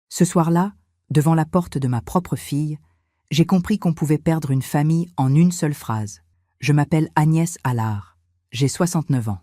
Ce soir-là, devant la porte de ma propre fille, j'ai compris qu'on pouvait perdre une famille en une seule phrase. Je m'appelle Agnès Allard, j'ai 69 ans.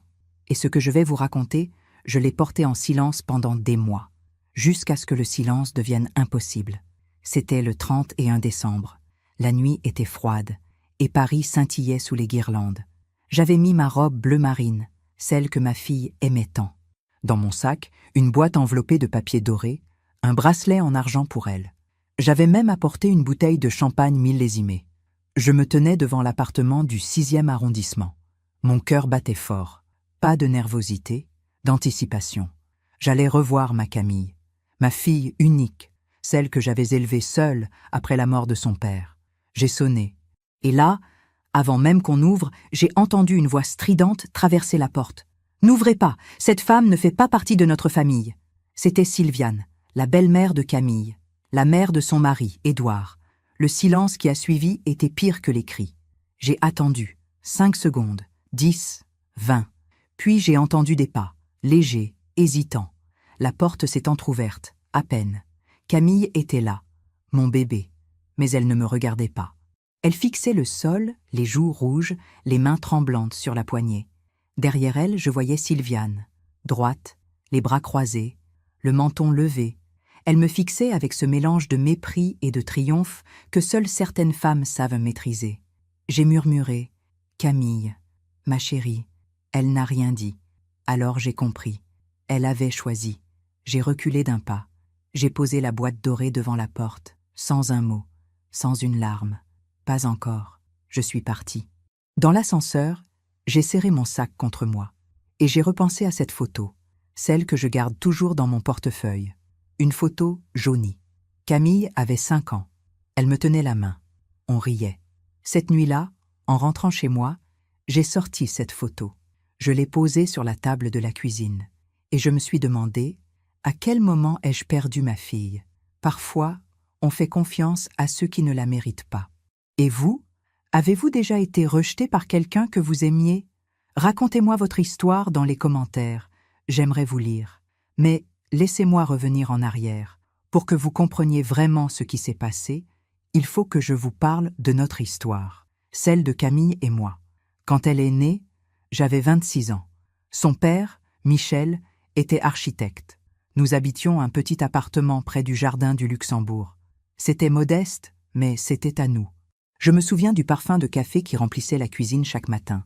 Et ce que je vais vous raconter, je l'ai porté en silence pendant des mois, jusqu'à ce que le silence devienne impossible. C'était le 31 décembre. La nuit était froide, et Paris scintillait sous les guirlandes. J'avais mis ma robe bleu marine, celle que ma fille aimait tant. Dans mon sac, une boîte enveloppée de papier doré, un bracelet en argent pour elle. J'avais même apporté une bouteille de champagne millésimée. Je me tenais devant l'appartement du 6e arrondissement. Mon cœur battait fort. Pas de nervosité, d'anticipation. J'allais revoir ma Camille, ma fille unique, celle que j'avais élevée seule après la mort de son père. J'ai sonné. Et là, avant même qu'on ouvre, j'ai entendu une voix stridente traverser la porte. « N'ouvrez pas, cette femme ne fait pas partie de notre famille. » C'était Sylviane, la belle-mère de Camille, la mère de son mari, Édouard. Le silence qui a suivi était pire que les cris. J'ai attendu, 5 secondes, 10, 20. Puis j'ai entendu des pas, légers, hésitants. La porte s'est entr'ouverte, à peine. Camille était là, mon bébé, mais elle ne me regardait pas. Elle fixait le sol, les joues rouges, les mains tremblantes sur la poignée. Derrière elle, je voyais Sylviane, droite, les bras croisés, le menton levé. Elle me fixait avec ce mélange de mépris et de triomphe que seules certaines femmes savent maîtriser. J'ai murmuré « Camille, ma chérie ». Elle n'a rien dit. Alors j'ai compris. Elle avait choisi. J'ai reculé d'un pas. J'ai posé la boîte dorée devant la porte, sans un mot, sans une larme. Pas encore. Je suis partie. Dans l'ascenseur, j'ai serré mon sac contre moi. Et j'ai repensé à cette photo, celle que je garde toujours dans mon portefeuille. Une photo jaunie. Camille avait 5 ans. Elle me tenait la main. On riait. Cette nuit-là, en rentrant chez moi, j'ai sorti cette photo. Je l'ai posée sur la table de la cuisine. Et je me suis demandé, à quel moment ai-je perdu ma fille? Parfois, on fait confiance à ceux qui ne la méritent pas. Et vous? Avez-vous déjà été rejeté par quelqu'un que vous aimiez? Racontez-moi votre histoire dans les commentaires. J'aimerais vous lire. Mais laissez-moi revenir en arrière. Pour que vous compreniez vraiment ce qui s'est passé, il faut que je vous parle de notre histoire, celle de Camille et moi. Quand elle est née, j'avais 26 ans. Son père, Michel, était architecte. Nous habitions un petit appartement près du jardin du Luxembourg. C'était modeste, mais c'était à nous. Je me souviens du parfum de café qui remplissait la cuisine chaque matin.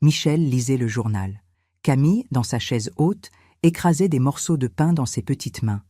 Michel lisait le journal. Camille, dans sa chaise haute, écrasait des morceaux de pain dans ses petites mains.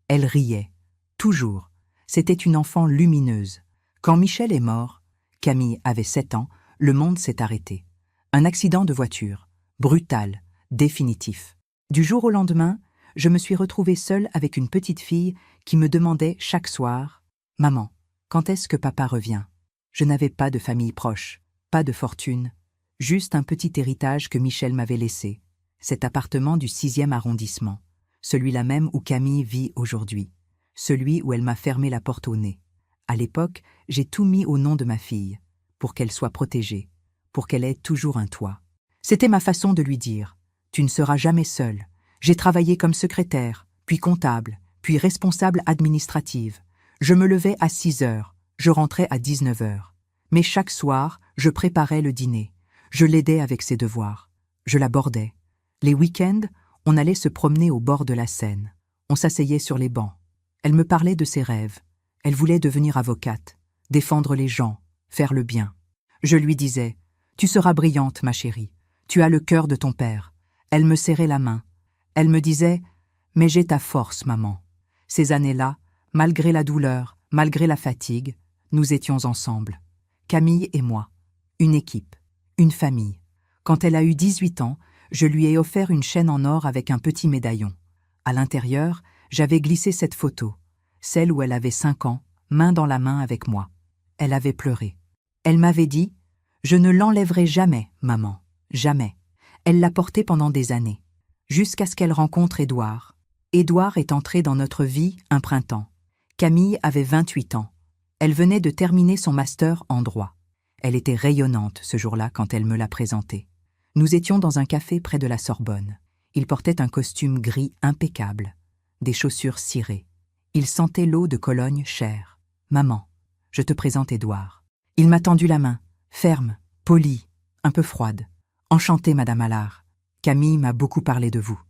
Elle riait. Toujours. C'était une enfant lumineuse. Quand Michel est mort, Camille avait 7 ans, le monde s'est arrêté. Un accident de voiture. Brutal. Définitif. Du jour au lendemain, je me suis retrouvée seule avec une petite fille qui me demandait chaque soir « Maman, quand est-ce que papa revient ?» Je n'avais pas de famille proche, pas de fortune, juste un petit héritage que Michel m'avait laissé, cet appartement du 6e arrondissement, celui-là même où Camille vit aujourd'hui, celui où elle m'a fermé la porte au nez. À l'époque, j'ai tout mis au nom de ma fille, pour qu'elle soit protégée, pour qu'elle ait toujours un toit. C'était ma façon de lui dire « Tu ne seras jamais seule. J'ai travaillé comme secrétaire, puis comptable, puis responsable administrative. Je me levais à 6 heures, je rentrais à 19 heures. Mais chaque soir, je préparais le dîner. Je l'aidais avec ses devoirs. Je la bordais. Les week-ends, on allait se promener au bord de la Seine. On s'asseyait sur les bancs. Elle me parlait de ses rêves. Elle voulait devenir avocate, défendre les gens, faire le bien. Je lui disais « Tu seras brillante, ma chérie. Tu as le cœur de ton père. » Elle me serrait la main. Elle me disait « Mais j'ai ta force, maman. » Ces années-là, malgré la douleur, malgré la fatigue, nous étions ensemble. Camille et moi. Une équipe. Une famille. Quand elle a eu 18 ans, je lui ai offert une chaîne en or avec un petit médaillon. À l'intérieur, j'avais glissé cette photo, celle où elle avait 5 ans, main dans la main avec moi. Elle avait pleuré. Elle m'avait dit « Je ne l'enlèverai jamais, maman, jamais. » Elle l'a portée pendant des années, jusqu'à ce qu'elle rencontre Édouard. Édouard est entré dans notre vie un printemps. Camille avait 28 ans. Elle venait de terminer son master en droit. Elle était rayonnante ce jour-là quand elle me l'a présentée. Nous étions dans un café près de la Sorbonne. Il portait un costume gris impeccable, des chaussures cirées. Il sentait l'eau de Cologne chère. « Maman, je te présente Édouard. » Il m'a tendu la main, ferme, polie, un peu froide. « Enchantée, Madame Allard. Camille m'a beaucoup parlé de vous. »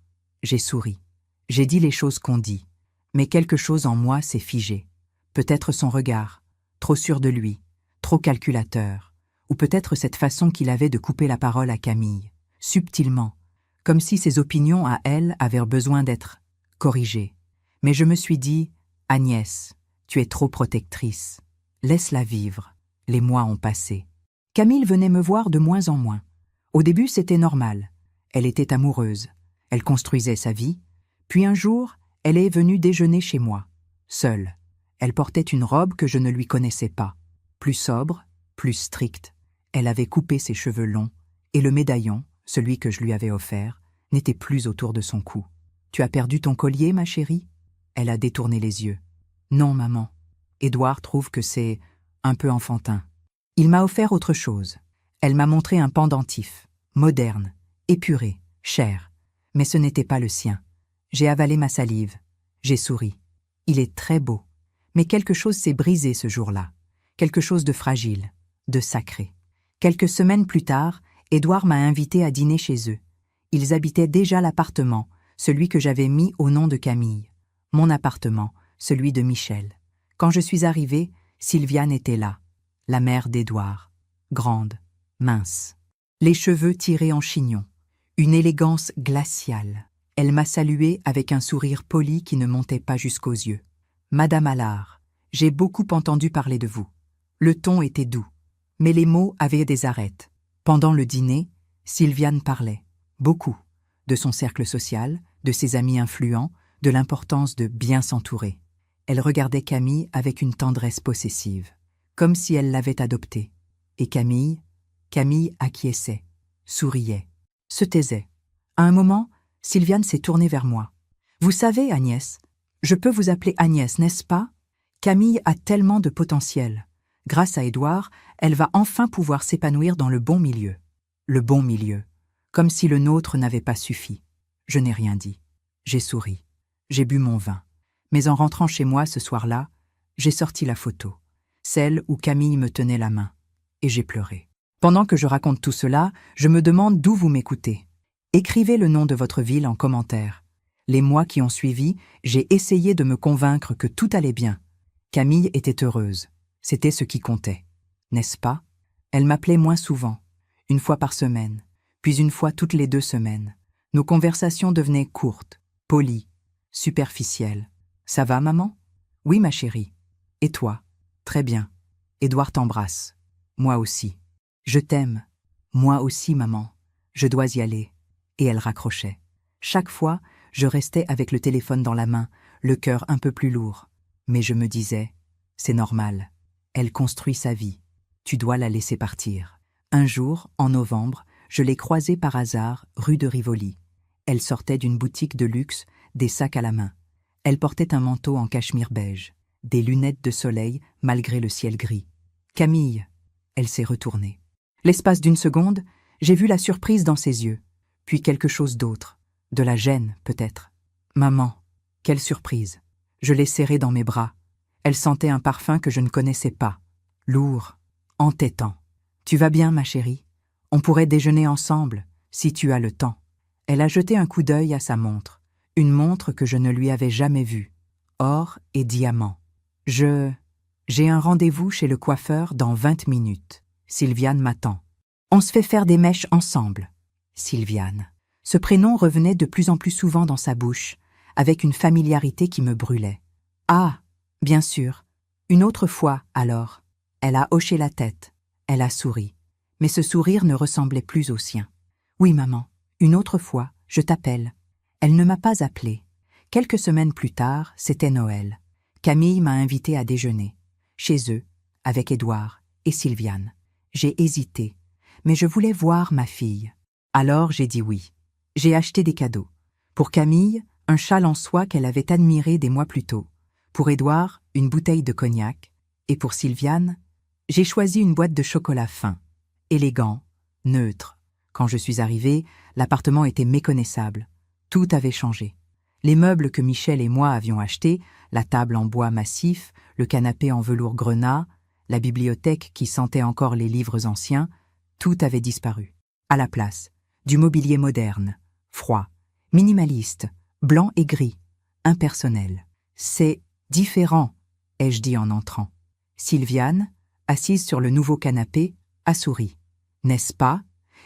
J'ai souri. J'ai dit les choses qu'on dit. Mais quelque chose en moi s'est figé. Peut-être son regard, trop sûr de lui, trop calculateur, ou peut-être cette façon qu'il avait de couper la parole à Camille, subtilement, comme si ses opinions à elle avaient besoin d'être corrigées. Mais je me suis dit, « Agnès, tu es trop protectrice. Laisse-la vivre. » Les mois ont passé. Camille venait me voir de moins en moins. Au début, c'était normal. Elle était amoureuse. Elle construisait sa vie. Puis un jour, elle est venue déjeuner chez moi, seule. Elle portait une robe que je ne lui connaissais pas. Plus sobre, plus stricte. Elle avait coupé ses cheveux longs, et le médaillon, celui que je lui avais offert, n'était plus autour de son cou. « Tu as perdu ton collier, ma chérie ?» Elle a détourné les yeux. « Non, maman. Édouard trouve que c'est un peu enfantin. Il m'a offert autre chose. » Elle m'a montré un pendentif, moderne, épuré, cher. Mais ce n'était pas le sien. J'ai avalé ma salive. J'ai souri. Il est très beau. Mais quelque chose s'est brisé ce jour-là. Quelque chose de fragile, de sacré. Quelques semaines plus tard, Édouard m'a invité à dîner chez eux. Ils habitaient déjà l'appartement, celui que j'avais mis au nom de Camille. Mon appartement, celui de Michel. Quand je suis arrivée, Sylviane était là, la mère d'Édouard. Grande, mince. Les cheveux tirés en chignon. Une élégance glaciale. Elle m'a salué avec un sourire poli qui ne montait pas jusqu'aux yeux. « Madame Allard, j'ai beaucoup entendu parler de vous. » Le ton était doux, mais les mots avaient des arêtes. Pendant le dîner, Sylviane parlait, beaucoup, de son cercle social, de ses amis influents, de l'importance de bien s'entourer. Elle regardait Camille avec une tendresse possessive, comme si elle l'avait adoptée. Et Camille acquiesçait, souriait, se taisait. À un moment, Sylviane s'est tournée vers moi. « Vous savez, Agnès, je peux vous appeler Agnès, n'est-ce pas? Camille a tellement de potentiel. Grâce à Édouard, elle va enfin pouvoir s'épanouir dans le bon milieu. » Le bon milieu, comme si le nôtre n'avait pas suffi. Je n'ai rien dit. J'ai souri. J'ai bu mon vin. Mais en rentrant chez moi ce soir-là, j'ai sorti la photo, celle où Camille me tenait la main, et j'ai pleuré. Pendant que je raconte tout cela, je me demande d'où vous m'écoutez. Écrivez le nom de votre ville en commentaire. Les mois qui ont suivi, j'ai essayé de me convaincre que tout allait bien. Camille était heureuse. C'était ce qui comptait. N'est-ce pas? Elle m'appelait moins souvent, une fois par semaine, puis une fois toutes les 2 semaines. Nos conversations devenaient courtes, polies, superficielles. « Ça va, maman? »« Oui, ma chérie. Et toi? »« Très bien. Édouard t'embrasse. »« Moi aussi. »« Je t'aime. »« Moi aussi, maman. Je dois y aller. » Et elle raccrochait. Chaque fois, je restais avec le téléphone dans la main, le cœur un peu plus lourd. Mais je me disais, c'est normal. Elle construit sa vie. Tu dois la laisser partir. Un jour, en novembre, je l'ai croisée par hasard rue de Rivoli. Elle sortait d'une boutique de luxe, des sacs à la main. Elle portait un manteau en cachemire beige, des lunettes de soleil malgré le ciel gris. « Camille !» Elle s'est retournée. L'espace d'une seconde, j'ai vu la surprise dans ses yeux, puis quelque chose d'autre, de la gêne peut-être. « Maman, quelle surprise !» Je l'ai serrée dans mes bras. Elle sentait un parfum que je ne connaissais pas, lourd, entêtant. « Tu vas bien, ma chérie? On pourrait déjeuner ensemble, si tu as le temps. » Elle a jeté un coup d'œil à sa montre, une montre que je ne lui avais jamais vue, or et diamant. « J'ai un rendez-vous chez le coiffeur dans 20 minutes. Sylviane m'attend. On se fait faire des mèches ensemble. » Sylviane. Ce prénom revenait de plus en plus souvent dans sa bouche, avec une familiarité qui me brûlait. « Ah, bien sûr. Une autre fois, alors. » Elle a hoché la tête. Elle a souri. Mais ce sourire ne ressemblait plus au sien. « Oui, maman. Une autre fois, je t'appelle. » Elle ne m'a pas appelée. Quelques semaines plus tard, c'était Noël. Camille m'a invitée à déjeuner, chez eux, avec Édouard et Sylviane. J'ai hésité, mais je voulais voir ma fille. Alors j'ai dit oui. J'ai acheté des cadeaux. Pour Camille, un châle en soie qu'elle avait admiré des mois plus tôt. Pour Édouard, une bouteille de cognac. Et pour Sylviane, j'ai choisi une boîte de chocolat fin, élégant, neutre. Quand je suis arrivée, l'appartement était méconnaissable. Tout avait changé. Les meubles que Michel et moi avions achetés, la table en bois massif, le canapé en velours grenat, la bibliothèque qui sentait encore les livres anciens, tout avait disparu. À la place, du mobilier moderne, froid, minimaliste, blanc et gris, impersonnel. C'est différent, ai-je dit en entrant. Sylviane, assise sur le nouveau canapé, a souri. N'est-ce pas?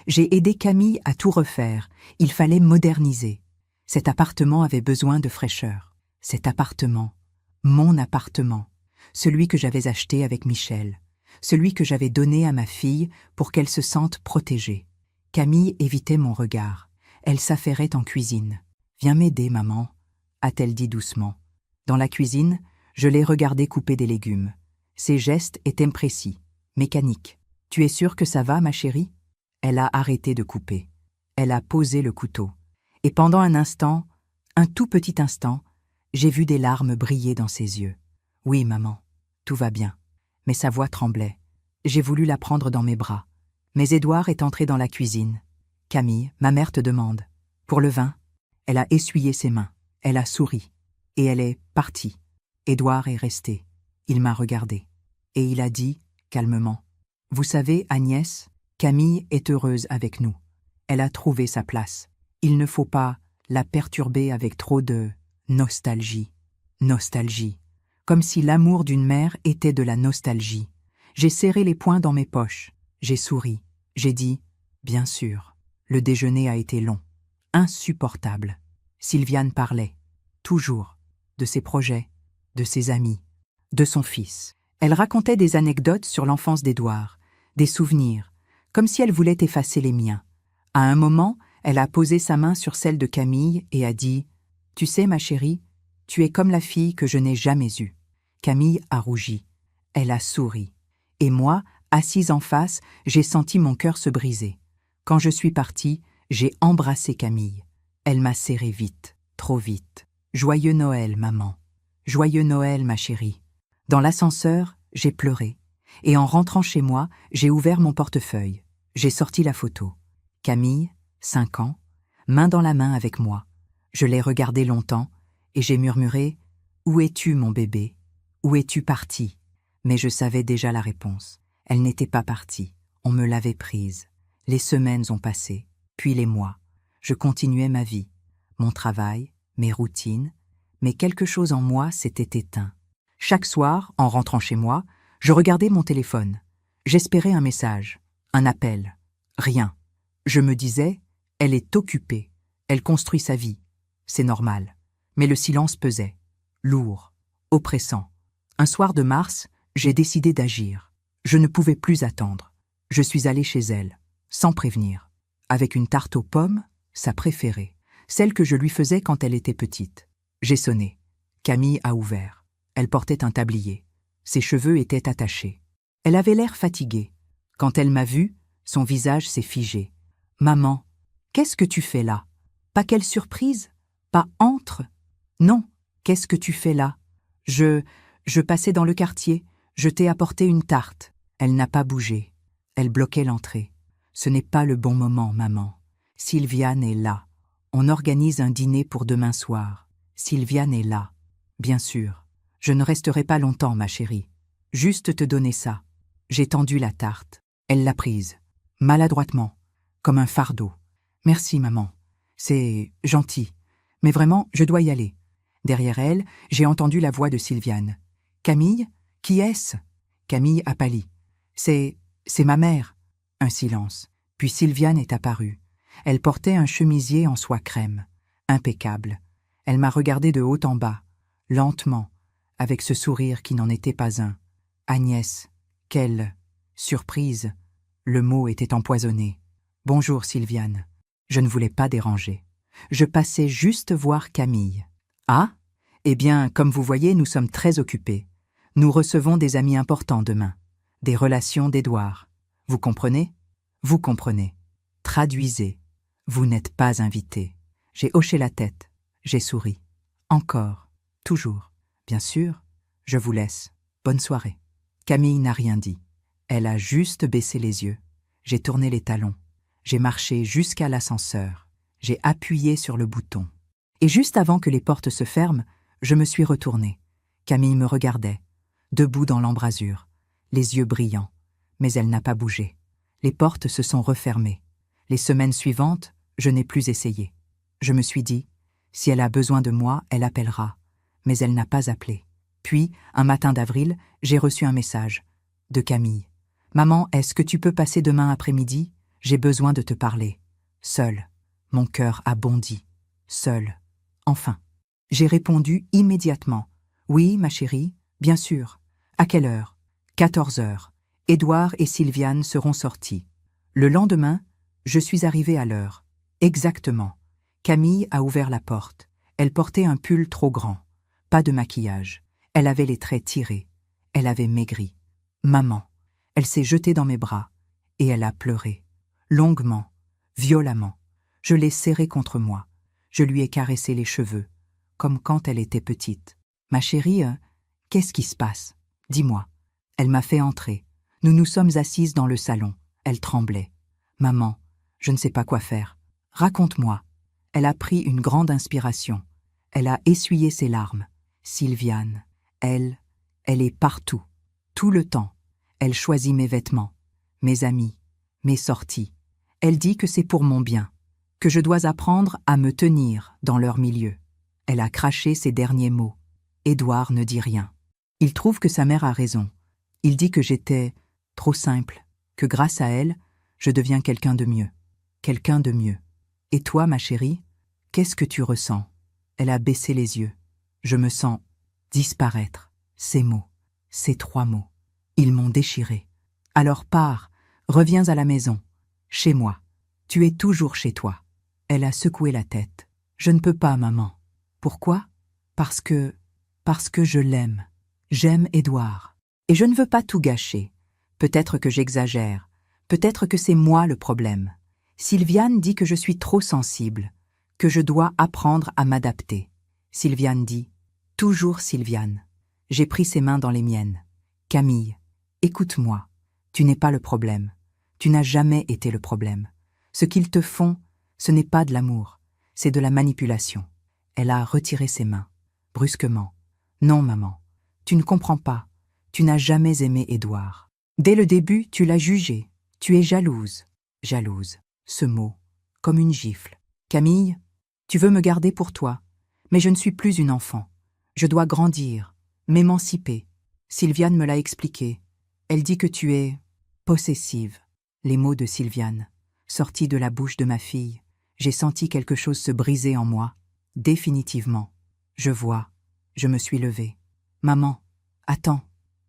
J'ai aidé Camille à tout refaire. Il fallait moderniser. Cet appartement avait besoin de fraîcheur. Cet appartement, mon appartement, celui que j'avais acheté avec Michel, celui que j'avais donné à ma fille pour qu'elle se sente protégée. Camille évitait mon regard. Elle s'affairait en cuisine. « Viens m'aider, maman », a-t-elle dit doucement. Dans la cuisine, je l'ai regardée couper des légumes. Ses gestes étaient précis, mécaniques. « Tu es sûre que ça va, ma chérie ?» Elle a arrêté de couper. Elle a posé le couteau. Et pendant un instant, un tout petit instant, j'ai vu des larmes briller dans ses yeux. « Oui, maman, tout va bien. » Mais sa voix tremblait. J'ai voulu la prendre dans mes bras. Mais Édouard est entré dans la cuisine. « Camille, ma mère te demande. Pour le vin ?» Elle a essuyé ses mains. Elle a souri. Et elle est partie. Édouard est resté. Il m'a regardé. Et il a dit, calmement, « Vous savez, Agnès, Camille est heureuse avec nous. Elle a trouvé sa place. Il ne faut pas la perturber avec trop de nostalgie. » Nostalgie. Comme si l'amour d'une mère était de la nostalgie. J'ai serré les poings dans mes poches. J'ai souri. J'ai dit, « Bien sûr. » Le déjeuner a été long. Insupportable. Sylviane parlait, toujours, de ses projets, de ses amis, de son fils. Elle racontait des anecdotes sur l'enfance d'Édouard, des souvenirs, comme si elle voulait effacer les miens. À un moment, elle a posé sa main sur celle de Camille et a dit « Tu sais, ma chérie, tu es comme la fille que je n'ai jamais eue. » Camille a rougi. Elle a souri. Et moi, assise en face, j'ai senti mon cœur se briser. Quand je suis partie, j'ai embrassé Camille. Elle m'a serré vite, trop vite. « Joyeux Noël, maman. Joyeux Noël, ma chérie. » Dans l'ascenseur, j'ai pleuré. Et en rentrant chez moi, j'ai ouvert mon portefeuille. J'ai sorti la photo. Camille, 5 ans, main dans la main avec moi. Je l'ai regardée longtemps et j'ai murmuré « Où es-tu, mon bébé? Où es-tu parti ?» Mais je savais déjà la réponse. Elle n'était pas partie. On me l'avait prise. Les semaines ont passé, puis les mois. Je continuais ma vie, mon travail, mes routines, mais quelque chose en moi s'était éteint. Chaque soir, en rentrant chez moi, je regardais mon téléphone. J'espérais un message, un appel. Rien. Je me disais, elle est occupée, elle construit sa vie. C'est normal. Mais le silence pesait, lourd, oppressant. Un soir de mars, j'ai décidé d'agir. Je ne pouvais plus attendre. Je suis allée chez elle, sans prévenir, avec une tarte aux pommes, sa préférée, celle que je lui faisais quand elle était petite. J'ai sonné. Camille a ouvert. Elle portait un tablier. Ses cheveux étaient attachés. Elle avait l'air fatiguée. Quand elle m'a vue, son visage s'est figé. « Maman, qu'est-ce que tu fais là? Pas quelle surprise? Pas entre? Non, qu'est-ce que tu fais là? Je passais dans le quartier. Je t'ai apporté une tarte. » Elle n'a pas bougé. Elle bloquait l'entrée. « Ce n'est pas le bon moment, maman. Sylviane est là. On organise un dîner pour demain soir. Sylviane est là. Bien sûr. Je ne resterai pas longtemps, ma chérie. Juste te donner ça. » J'ai tendu la tarte. Elle l'a prise. Maladroitement. Comme un fardeau. « Merci, maman. C'est gentil. Mais vraiment, je dois y aller. » Derrière elle, j'ai entendu la voix de Sylviane. « Camille? Qui est-ce » Camille a pâli. « C'est ma mère. » Un silence. Puis Sylviane est apparue. Elle portait un chemisier en soie crème. Impeccable. Elle m'a regardé de haut en bas, lentement, avec ce sourire qui n'en était pas un. « Agnès, quelle surprise !» Le mot était empoisonné. « Bonjour, Sylviane. » Je ne voulais pas déranger. Je passais juste voir Camille. « Ah? Eh bien, comme vous voyez, nous sommes très occupés. Nous recevons des amis importants demain. Des relations d'Édouard. Vous comprenez? Vous comprenez. Traduisez. Vous n'êtes pas invité. » J'ai hoché la tête. J'ai souri. « Encore. Toujours. Bien sûr. Je vous laisse. Bonne soirée. » Camille n'a rien dit. Elle a juste baissé les yeux. J'ai tourné les talons. J'ai marché jusqu'à l'ascenseur. J'ai appuyé sur le bouton. Et juste avant que les portes se ferment, je me suis retournée. Camille me regardait, debout dans l'embrasure, les yeux brillants, mais elle n'a pas bougé. Les portes se sont refermées. Les semaines suivantes, je n'ai plus essayé. Je me suis dit, si elle a besoin de moi, elle appellera. Mais elle n'a pas appelé. Puis, un matin d'avril, j'ai reçu un message de Camille. « Maman, est-ce que tu peux passer demain après-midi? J'ai besoin de te parler. » Seule. Mon cœur a bondi. Seule. Enfin. J'ai répondu immédiatement. « Oui, ma chérie, bien sûr. À quelle heure? 14 heures. Édouard et Sylviane seront sortis. » Le lendemain, je suis arrivée à l'heure. Exactement. Camille a ouvert la porte. Elle portait un pull trop grand. Pas de maquillage. Elle avait les traits tirés. Elle avait maigri. Maman. Elle s'est jetée dans mes bras. Et elle a pleuré. Longuement. Violemment. Je l'ai serrée contre moi. Je lui ai caressé les cheveux. Comme quand elle était petite. « Ma chérie, qu'est-ce qui se passe? Dis-moi. » Elle m'a fait entrer. Nous nous sommes assises dans le salon. Elle tremblait. « Maman, je ne sais pas quoi faire. Raconte-moi. » Elle a pris une grande inspiration. Elle a essuyé ses larmes. Sylviane, elle est partout. Tout le temps. Elle choisit mes vêtements, mes amis, mes sorties. Elle dit que c'est pour mon bien, que je dois apprendre à me tenir dans leur milieu. Elle a craché ses derniers mots. Édouard ne dit rien. Il trouve que sa mère a raison. Il dit que j'étais trop simple, que grâce à elle, je deviens quelqu'un de mieux. Quelqu'un de mieux. Et toi, ma chérie, qu'est-ce que tu ressens? Elle a baissé les yeux. Je me sens disparaître. Ces mots, ces 3 mots, ils m'ont déchiré. Alors pars, reviens à la maison, chez moi. Tu es toujours chez toi. Elle a secoué la tête. Je ne peux pas, maman. Pourquoi? Parce que je l'aime. J'aime Édouard. Et je ne veux pas tout gâcher. Peut-être que j'exagère. Peut-être que c'est moi le problème. Sylviane dit que je suis trop sensible, que je dois apprendre à m'adapter. Sylviane dit, toujours Sylviane. J'ai pris ses mains dans les miennes. Camille, écoute-moi. Tu n'es pas le problème. Tu n'as jamais été le problème. Ce qu'ils te font, ce n'est pas de l'amour, c'est de la manipulation. Elle a retiré ses mains, brusquement. Non, maman, tu ne comprends pas. Tu n'as jamais aimé Édouard. Dès le début, tu l'as jugé. Tu es jalouse. Jalouse. Ce mot, comme une gifle. Camille, tu veux me garder pour toi, mais je ne suis plus une enfant. Je dois grandir, m'émanciper. Sylviane me l'a expliqué. Elle dit que tu es possessive. Les mots de Sylviane, sortis de la bouche de ma fille. J'ai senti quelque chose se briser en moi. Définitivement. Je vois. Je me suis levée. Maman, attends.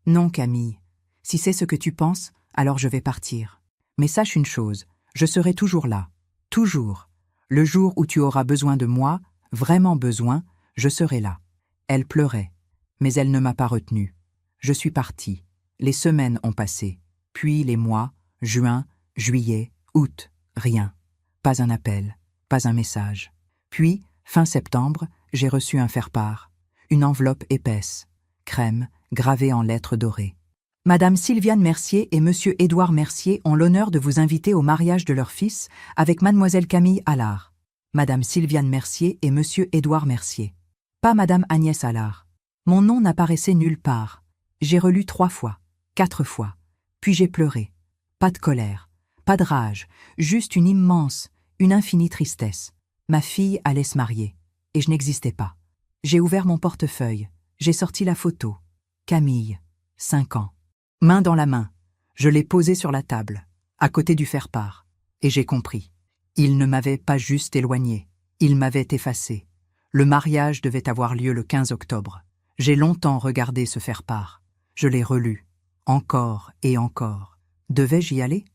Non, Camille. Si c'est ce que tu penses, alors je vais partir. Mais sache une chose, je serai toujours là. Toujours. Le jour où tu auras besoin de moi, vraiment besoin, je serai là. Elle pleurait, mais elle ne m'a pas retenue. Je suis partie. Les semaines ont passé. Puis les mois, juin, juillet, août, rien. Pas un appel, pas un message. Puis, fin septembre, j'ai reçu un faire-part. Une enveloppe épaisse, crème, gravée en lettres dorées. Madame Sylviane Mercier et Monsieur Édouard Mercier ont l'honneur de vous inviter au mariage de leur fils avec Mademoiselle Camille Allard. Madame Sylviane Mercier et Monsieur Édouard Mercier. Pas Madame Agnès Allard. Mon nom n'apparaissait nulle part. J'ai relu 3 fois, 4 fois. Puis j'ai pleuré. Pas de colère, pas de rage, juste une immense, une infinie tristesse. Ma fille allait se marier, et je n'existais pas. J'ai ouvert mon portefeuille, j'ai sorti la photo. Camille, 5 ans. Main dans la main, je l'ai posée sur la table, à côté du faire-part, et j'ai compris. Il ne m'avait pas juste éloigné, il m'avait effacé. Le mariage devait avoir lieu le 15 octobre. J'ai longtemps regardé ce faire-part. Je l'ai relu, encore et encore. Devais-je y aller?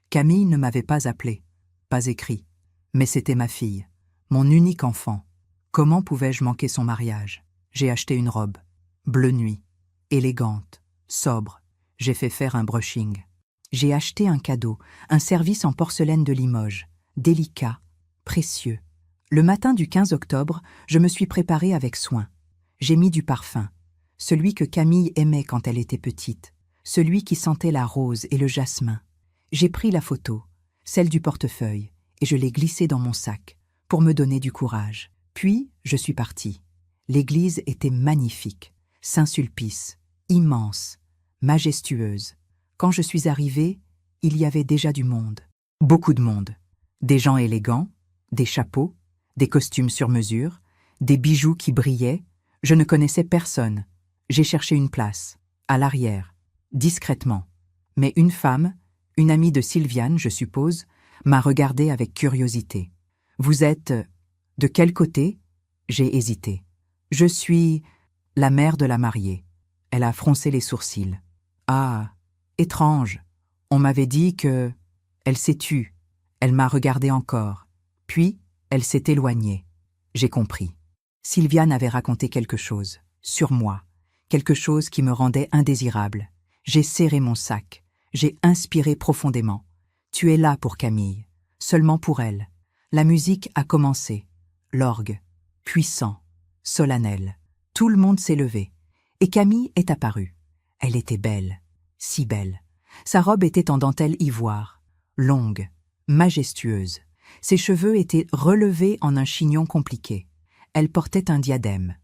Camille ne m'avait pas appelé, pas écrit. Mais c'était ma fille, mon unique enfant. Comment pouvais-je manquer son mariage? J'ai acheté une robe, bleu nuit, élégante, sobre. J'ai fait faire un brushing. J'ai acheté un cadeau, un service en porcelaine de Limoges, délicat, précieux. Le matin du 15 octobre, je me suis préparée avec soin. J'ai mis du parfum, celui que Camille aimait quand elle était petite, celui qui sentait la rose et le jasmin. J'ai pris la photo, celle du portefeuille, et je l'ai glissée dans mon sac, pour me donner du courage. Puis, je suis partie. L'église était magnifique, Saint-Sulpice, immense, majestueuse. Quand je suis arrivée, il y avait déjà du monde. Beaucoup de monde. Des gens élégants, des chapeaux, des costumes sur mesure, des bijoux qui brillaient. Je ne connaissais personne. J'ai cherché une place, à l'arrière, discrètement. Mais une femme, une amie de Sylviane, je suppose, m'a regardée avec curiosité. « Vous êtes… de quel côté ?» J'ai hésité. « Je suis… la mère de la mariée. » Elle a froncé les sourcils. « Ah, étrange. On m'avait dit que… » Elle s'est tue. Elle m'a regardé encore. Puis, elle s'est éloignée. J'ai compris. Sylviane avait raconté quelque chose, sur moi, quelque chose qui me rendait indésirable. J'ai serré mon sac. J'ai inspiré profondément. Tu es là pour Camille, seulement pour elle. La musique a commencé. L'orgue, puissant, solennel. Tout le monde s'est levé. Et Camille est apparue. Elle était belle, si belle. Sa robe était en dentelle ivoire, longue, majestueuse. Ses cheveux étaient relevés en un chignon compliqué. Elle portait un diadème.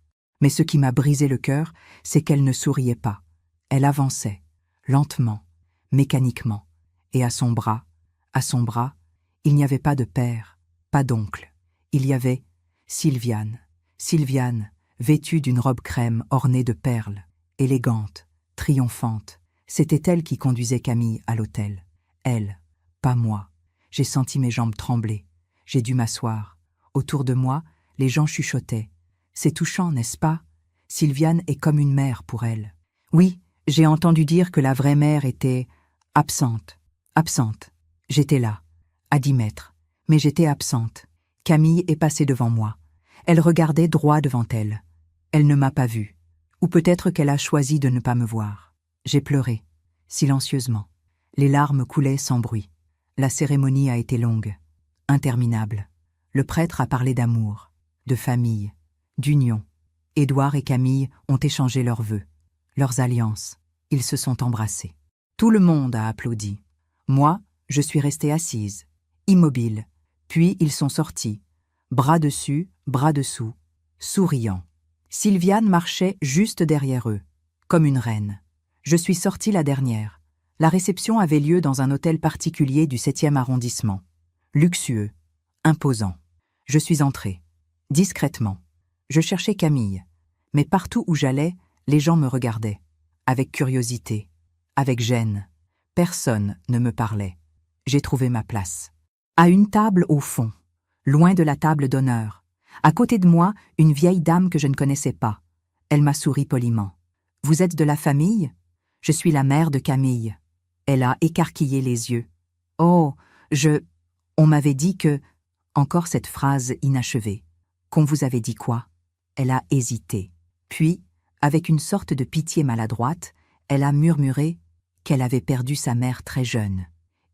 Mais ce qui m'a brisé le cœur, c'est qu'elle ne souriait pas. Elle avançait, lentement, mécaniquement. Et à son bras, il n'y avait pas de père, pas d'oncle. Il y avait Sylviane. Sylviane, vêtue d'une robe crème ornée de perles, élégante, triomphante. C'était elle qui conduisait Camille à l'hôtel. Elle, pas moi. J'ai senti mes jambes trembler. J'ai dû m'asseoir. Autour de moi, les gens chuchotaient. C'est touchant, n'est-ce pas? Sylviane est comme une mère pour elle. Oui, j'ai entendu dire que la vraie mère était absente. Absente. J'étais là, à 10 mètres, mais j'étais absente. Camille est passée devant moi. Elle regardait droit devant elle. Elle ne m'a pas vue. Ou peut-être qu'elle a choisi de ne pas me voir. J'ai pleuré, silencieusement. Les larmes coulaient sans bruit. La cérémonie a été longue, interminable. Le prêtre a parlé d'amour, de famille, d'union. Édouard et Camille ont échangé leurs vœux, leurs alliances. Ils se sont embrassés. Tout le monde a applaudi. Moi, je suis restée assise, immobile. Puis ils sont sortis, bras dessus, bras dessous, souriants. Sylviane marchait juste derrière eux, comme une reine. Je suis sortie la dernière. La réception avait lieu dans un hôtel particulier du 7e arrondissement. Luxueux, imposant. Je suis entrée, discrètement. Je cherchais Camille, mais partout où j'allais, les gens me regardaient, avec curiosité, avec gêne. Personne ne me parlait. J'ai trouvé ma place. À une table au fond, loin de la table d'honneur. À côté de moi, une vieille dame que je ne connaissais pas. Elle m'a souri poliment. « Vous êtes de la famille ? Je suis la mère de Camille. » Elle a écarquillé les yeux. « Oh, on m'avait dit que… » Encore cette phrase inachevée. « Qu'on vous avait dit quoi ?» Elle a hésité. Puis, avec une sorte de pitié maladroite, elle a murmuré qu'elle avait perdu sa mère très jeune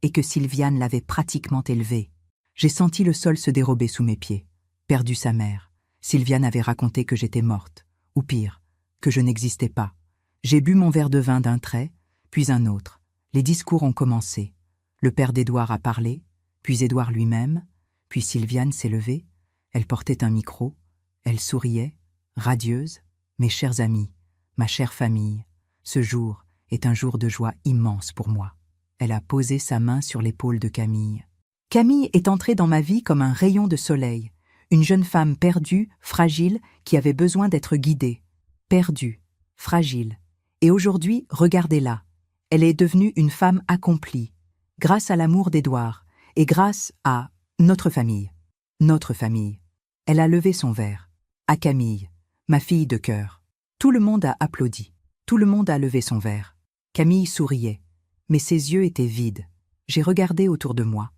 et que Sylviane l'avait pratiquement élevée. J'ai senti le sol se dérober sous mes pieds. Perdu sa mère. Sylviane avait raconté que j'étais morte, ou pire, que je n'existais pas. J'ai bu mon verre de vin d'un trait, puis un autre. Les discours ont commencé. Le père d'Édouard a parlé, puis Édouard lui-même, puis Sylviane s'est levée. Elle portait un micro, elle souriait, radieuse. Mes chers amis, ma chère famille, ce jour est un jour de joie immense pour moi. Elle a posé sa main sur l'épaule de Camille. Camille est entrée dans ma vie comme un rayon de soleil, une jeune femme perdue, fragile, qui avait besoin d'être guidée. Perdue, fragile. Et aujourd'hui, regardez-la. Elle est devenue une femme accomplie, grâce à l'amour d'Édouard et grâce à notre famille. Notre famille. Elle a levé son verre. À Camille, ma fille de cœur. Tout le monde a applaudi. Tout le monde a levé son verre. Camille souriait, mais ses yeux étaient vides. J'ai regardé autour de moi.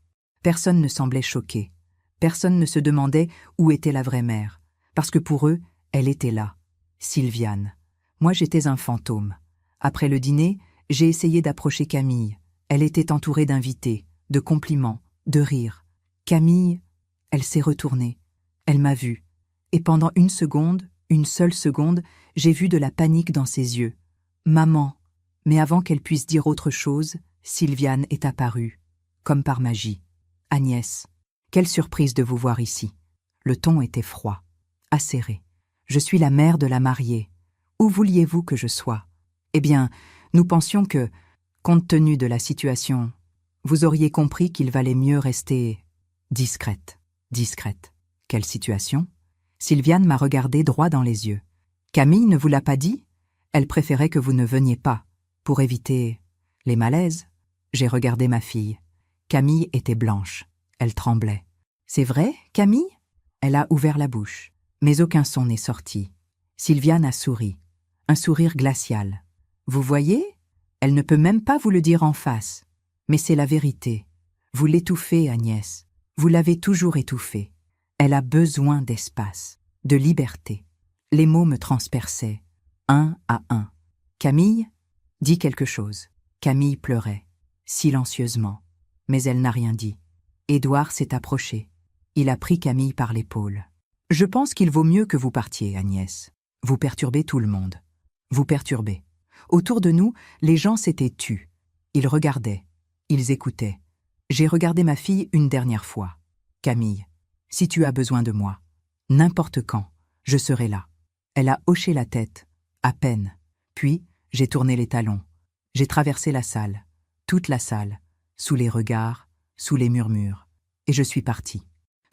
Personne ne semblait choqué. Personne ne se demandait où était la vraie mère. Parce que pour eux, elle était là. Sylviane. Moi, j'étais un fantôme. Après le dîner, j'ai essayé d'approcher Camille. Elle était entourée d'invités, de compliments, de rires. Camille, elle s'est retournée. Elle m'a vue. Et pendant une seule seconde, j'ai vu de la panique dans ses yeux. Maman. Mais avant qu'elle puisse dire autre chose, Sylviane est apparue, comme par magie. Agnès, quelle surprise de vous voir ici. Le ton était froid. acérée. Je suis la mère de la mariée. Où vouliez-vous que je sois? Eh bien, nous pensions que, compte tenu de la situation, vous auriez compris qu'il valait mieux rester discrète. Discrète. Quelle situation? Sylviane m'a regardé droit dans les yeux. Camille ne vous l'a pas dit? Elle préférait que vous ne veniez pas, pour éviter les malaises. J'ai regardé ma fille. Camille était blanche. Elle tremblait. C'est vrai, Camille? Elle a ouvert la bouche, mais aucun son n'est sorti. Sylviane a souri. Un sourire glacial. Vous voyez? Elle ne peut même pas vous le dire en face. Mais c'est la vérité. Vous l'étouffez, Agnès. Vous l'avez toujours étouffée. Elle a besoin d'espace, de liberté. Les mots me transperçaient, un à un. Camille, dis quelque chose. Camille pleurait, silencieusement. Mais elle n'a rien dit. Édouard s'est approché. Il a pris Camille par l'épaule. Je pense qu'il vaut mieux que vous partiez, Agnès. Vous perturbez tout le monde. Vous perturbez. Autour de nous, les gens s'étaient tus. Ils regardaient. Ils écoutaient. J'ai regardé ma fille une dernière fois. Camille, si tu as besoin de moi, n'importe quand, je serai là. Elle a hoché la tête, à peine. Puis, j'ai tourné les talons. J'ai traversé la salle, toute la salle, sous les regards, sous les murmures. Et je suis partie.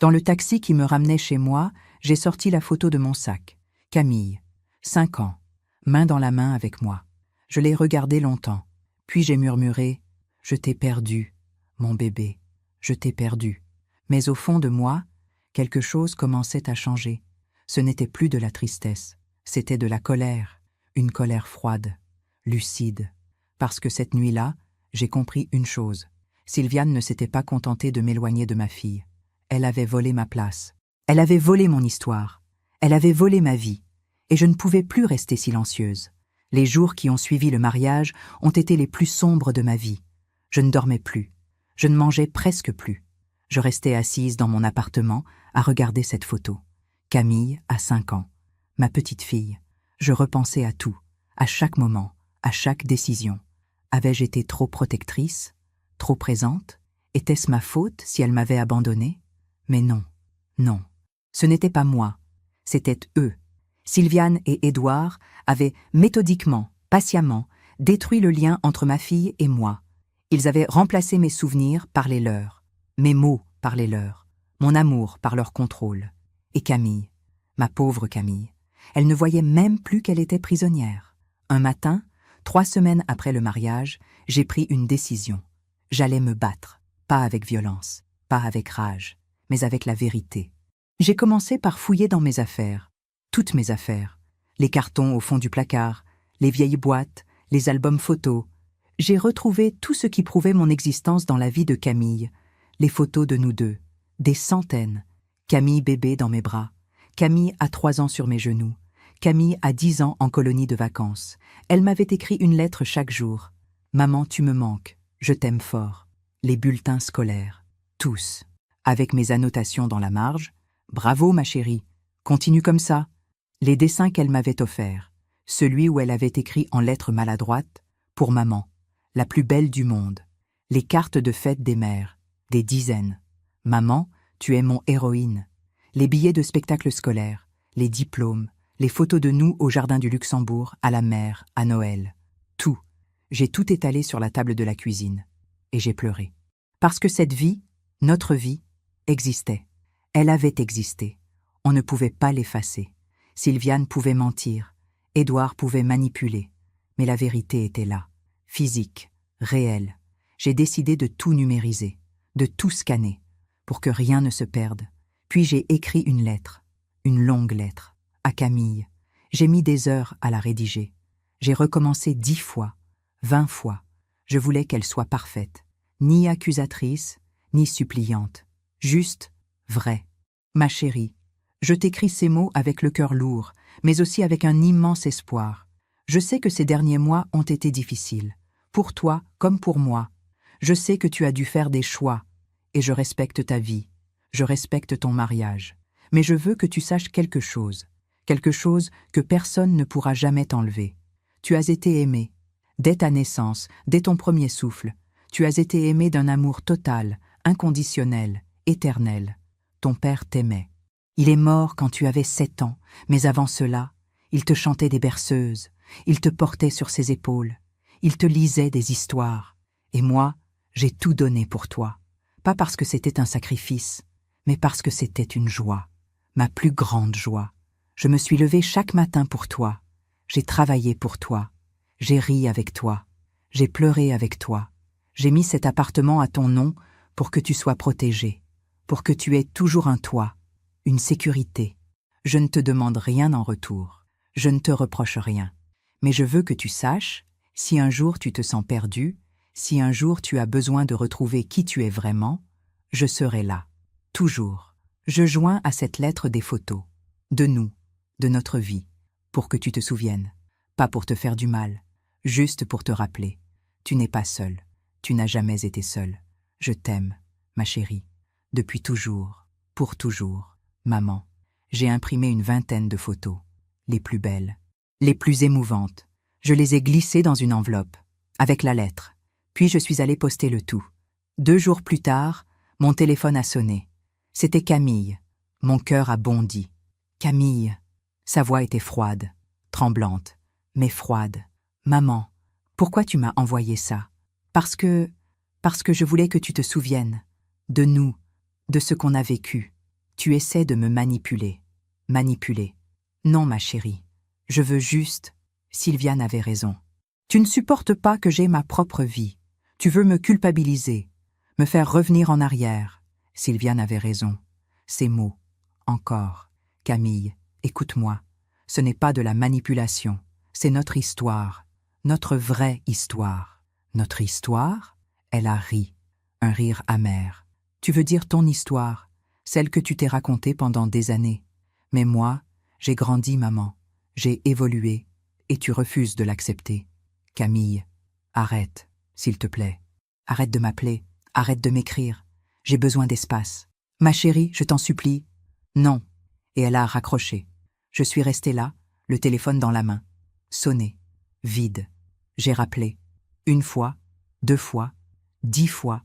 Dans le taxi qui me ramenait chez moi, j'ai sorti la photo de mon sac. Camille, 5 ans, main dans la main avec moi. Je l'ai regardée longtemps. Puis j'ai murmuré « Je t'ai perdu, mon bébé, je t'ai perdu ». Mais au fond de moi, quelque chose commençait à changer. Ce n'était plus de la tristesse, c'était de la colère, une colère froide, lucide. Parce que cette nuit-là, j'ai compris une chose. Sylviane ne s'était pas contentée de m'éloigner de ma fille. Elle avait volé ma place. Elle avait volé mon histoire. Elle avait volé ma vie. Et je ne pouvais plus rester silencieuse. Les jours qui ont suivi le mariage ont été les plus sombres de ma vie. Je ne dormais plus. Je ne mangeais presque plus. Je restais assise dans mon appartement à regarder cette photo. Camille, à 5 ans. Ma petite fille. Je repensais à tout, à chaque moment, à chaque décision. Avais-je été trop protectrice, trop présente? Était-ce ma faute si elle m'avait abandonnée? Mais non, non. Ce n'était pas moi, c'était eux. Sylviane et Édouard avaient méthodiquement, patiemment, détruit le lien entre ma fille et moi. Ils avaient remplacé mes souvenirs par les leurs, mes mots par les leurs, mon amour par leur contrôle. Et Camille, ma pauvre Camille, elle ne voyait même plus qu'elle était prisonnière. Un matin, 3 semaines après le mariage, j'ai pris une décision. J'allais me battre, pas avec violence, pas avec rage, mais avec la vérité. J'ai commencé par fouiller dans mes affaires, toutes mes affaires, les cartons au fond du placard, les vieilles boîtes, les albums photos. J'ai retrouvé tout ce qui prouvait mon existence dans la vie de Camille, les photos de nous deux, des centaines. Camille bébé dans mes bras, Camille à 3 ans sur mes genoux, Camille à 10 ans en colonie de vacances. Elle m'avait écrit une lettre chaque jour. « Maman, tu me manques, je t'aime fort. » Les bulletins scolaires, tous, avec mes annotations dans la marge. « Bravo, ma chérie, continue comme ça. » Les dessins qu'elle m'avait offerts, celui où elle avait écrit en lettres maladroites « Pour maman, la plus belle du monde. » Les cartes de fête des mères, des dizaines. « Maman, tu es mon héroïne. » Les billets de spectacle scolaire, les diplômes, les photos de nous au jardin du Luxembourg, à la mer, à Noël. Tout. J'ai tout étalé sur la table de la cuisine. Et j'ai pleuré. Parce que cette vie, notre vie, existait. Elle avait existé. On ne pouvait pas l'effacer. Sylviane pouvait mentir. Édouard pouvait manipuler. Mais la vérité était là. Physique, réelle. J'ai décidé de tout numériser, de tout scanner, pour que rien ne se perde. Puis j'ai écrit une lettre, une longue lettre, à Camille. J'ai mis des heures à la rédiger. J'ai recommencé 10 fois, 20 fois. Je voulais qu'elle soit parfaite, ni accusatrice, ni suppliante, juste, vraie. Ma chérie, je t'écris ces mots avec le cœur lourd, mais aussi avec un immense espoir. Je sais que ces derniers mois ont été difficiles, pour toi comme pour moi. Je sais que tu as dû faire des choix, et je respecte ta vie. Je respecte ton mariage, mais je veux que tu saches quelque chose que personne ne pourra jamais t'enlever. Tu as été aimé. Dès ta naissance, dès ton premier souffle, tu as été aimé d'un amour total, inconditionnel, éternel. Ton père t'aimait. Il est mort quand tu avais 7 ans, mais avant cela, il te chantait des berceuses, il te portait sur ses épaules, il te lisait des histoires. Et moi, j'ai tout donné pour toi. Pas parce que c'était un sacrifice, mais parce que c'était une joie, ma plus grande joie. Je me suis levée chaque matin pour toi, j'ai travaillé pour toi, j'ai ri avec toi, j'ai pleuré avec toi, j'ai mis cet appartement à ton nom pour que tu sois protégé, pour que tu aies toujours un toit, une sécurité. Je ne te demande rien en retour, je ne te reproche rien, mais je veux que tu saches, si un jour tu te sens perdu, si un jour tu as besoin de retrouver qui tu es vraiment, je serai là, toujours. Je joins à cette lettre des photos, de nous, de notre vie, pour que tu te souviennes, pas pour te faire du mal, juste pour te rappeler. Tu n'es pas seul, tu n'as jamais été seul. Je t'aime, ma chérie, depuis toujours, pour toujours. Maman, j'ai imprimé une 20aine de photos, les plus belles, les plus émouvantes. Je les ai glissées dans une enveloppe, avec la lettre. Puis je suis allée poster le tout. 2 jours plus tard, mon téléphone a sonné. C'était Camille. Mon cœur a bondi. Camille. Sa voix était froide, tremblante, mais froide. Maman, pourquoi tu m'as envoyé ça? Parce que je voulais que tu te souviennes. De nous, de ce qu'on a vécu. Tu essaies de me manipuler. Manipuler. Non, ma chérie. Je veux juste... Sylviane avait raison. Tu ne supportes pas que j'aie ma propre vie. Tu veux me culpabiliser, me faire revenir en arrière. Sylviane avait raison. Ces mots. Encore. Camille, écoute-moi. Ce n'est pas de la manipulation. C'est notre histoire. Notre vraie histoire. Notre histoire? Elle a ri. Un rire amer. Tu veux dire ton histoire, celle que tu t'es racontée pendant des années. Mais moi, j'ai grandi, maman. J'ai évolué. Et tu refuses de l'accepter. Camille, arrête, s'il te plaît. Arrête de m'appeler, arrête de m'écrire. J'ai besoin d'espace. Ma chérie, je t'en supplie. Non. Et elle a raccroché. Je suis restée là, le téléphone dans la main. Sonné. Vide. J'ai rappelé. 1 fois, 2 fois, 10 fois.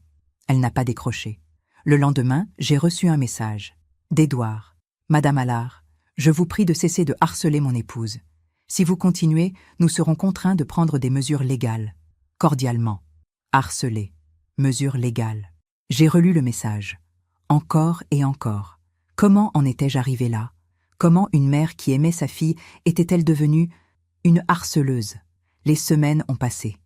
Elle n'a pas décroché. Le lendemain, j'ai reçu un message. D'Édouard. Madame Allard, je vous prie de cesser de harceler mon épouse. Si vous continuez, nous serons contraints de prendre des mesures légales. Cordialement. Harceler. Mesures légales. J'ai relu le message. Encore et encore. Comment en étais-je arrivée là? Comment une mère qui aimait sa fille était-elle devenue une harceleuse? Les semaines ont passé.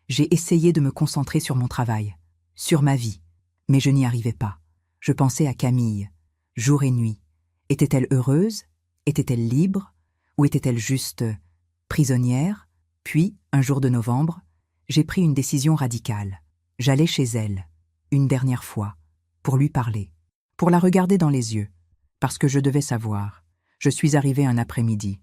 J'ai essayé de me concentrer sur mon travail, sur ma vie, mais je n'y arrivais pas. Je pensais à Camille, jour et nuit. Était-elle heureuse? Était-elle libre? Ou était-elle juste prisonnière? Puis, un jour de novembre, j'ai pris une décision radicale. J'allais chez elle, une dernière fois, pour lui parler, pour la regarder dans les yeux, parce que je devais savoir. Je suis arrivée un après-midi.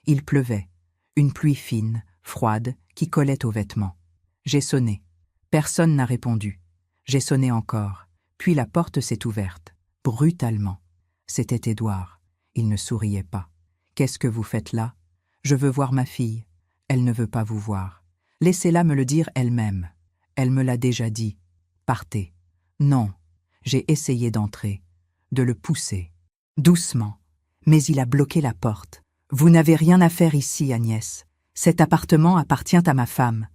Il pleuvait, une pluie fine, froide, qui collait aux vêtements. J'ai sonné. Personne n'a répondu. J'ai sonné encore, puis la porte s'est ouverte, brutalement. C'était Édouard. Il ne souriait pas. « Qu'est-ce que vous faites là? Je veux voir ma fille. Elle ne veut pas vous voir. Laissez-la me le dire elle-même. Elle me l'a déjà dit. Partez. » Non. J'ai essayé d'entrer, de le pousser. Doucement. Mais il a bloqué la porte. « Vous n'avez rien à faire ici, Agnès. Cet appartement appartient à ma femme.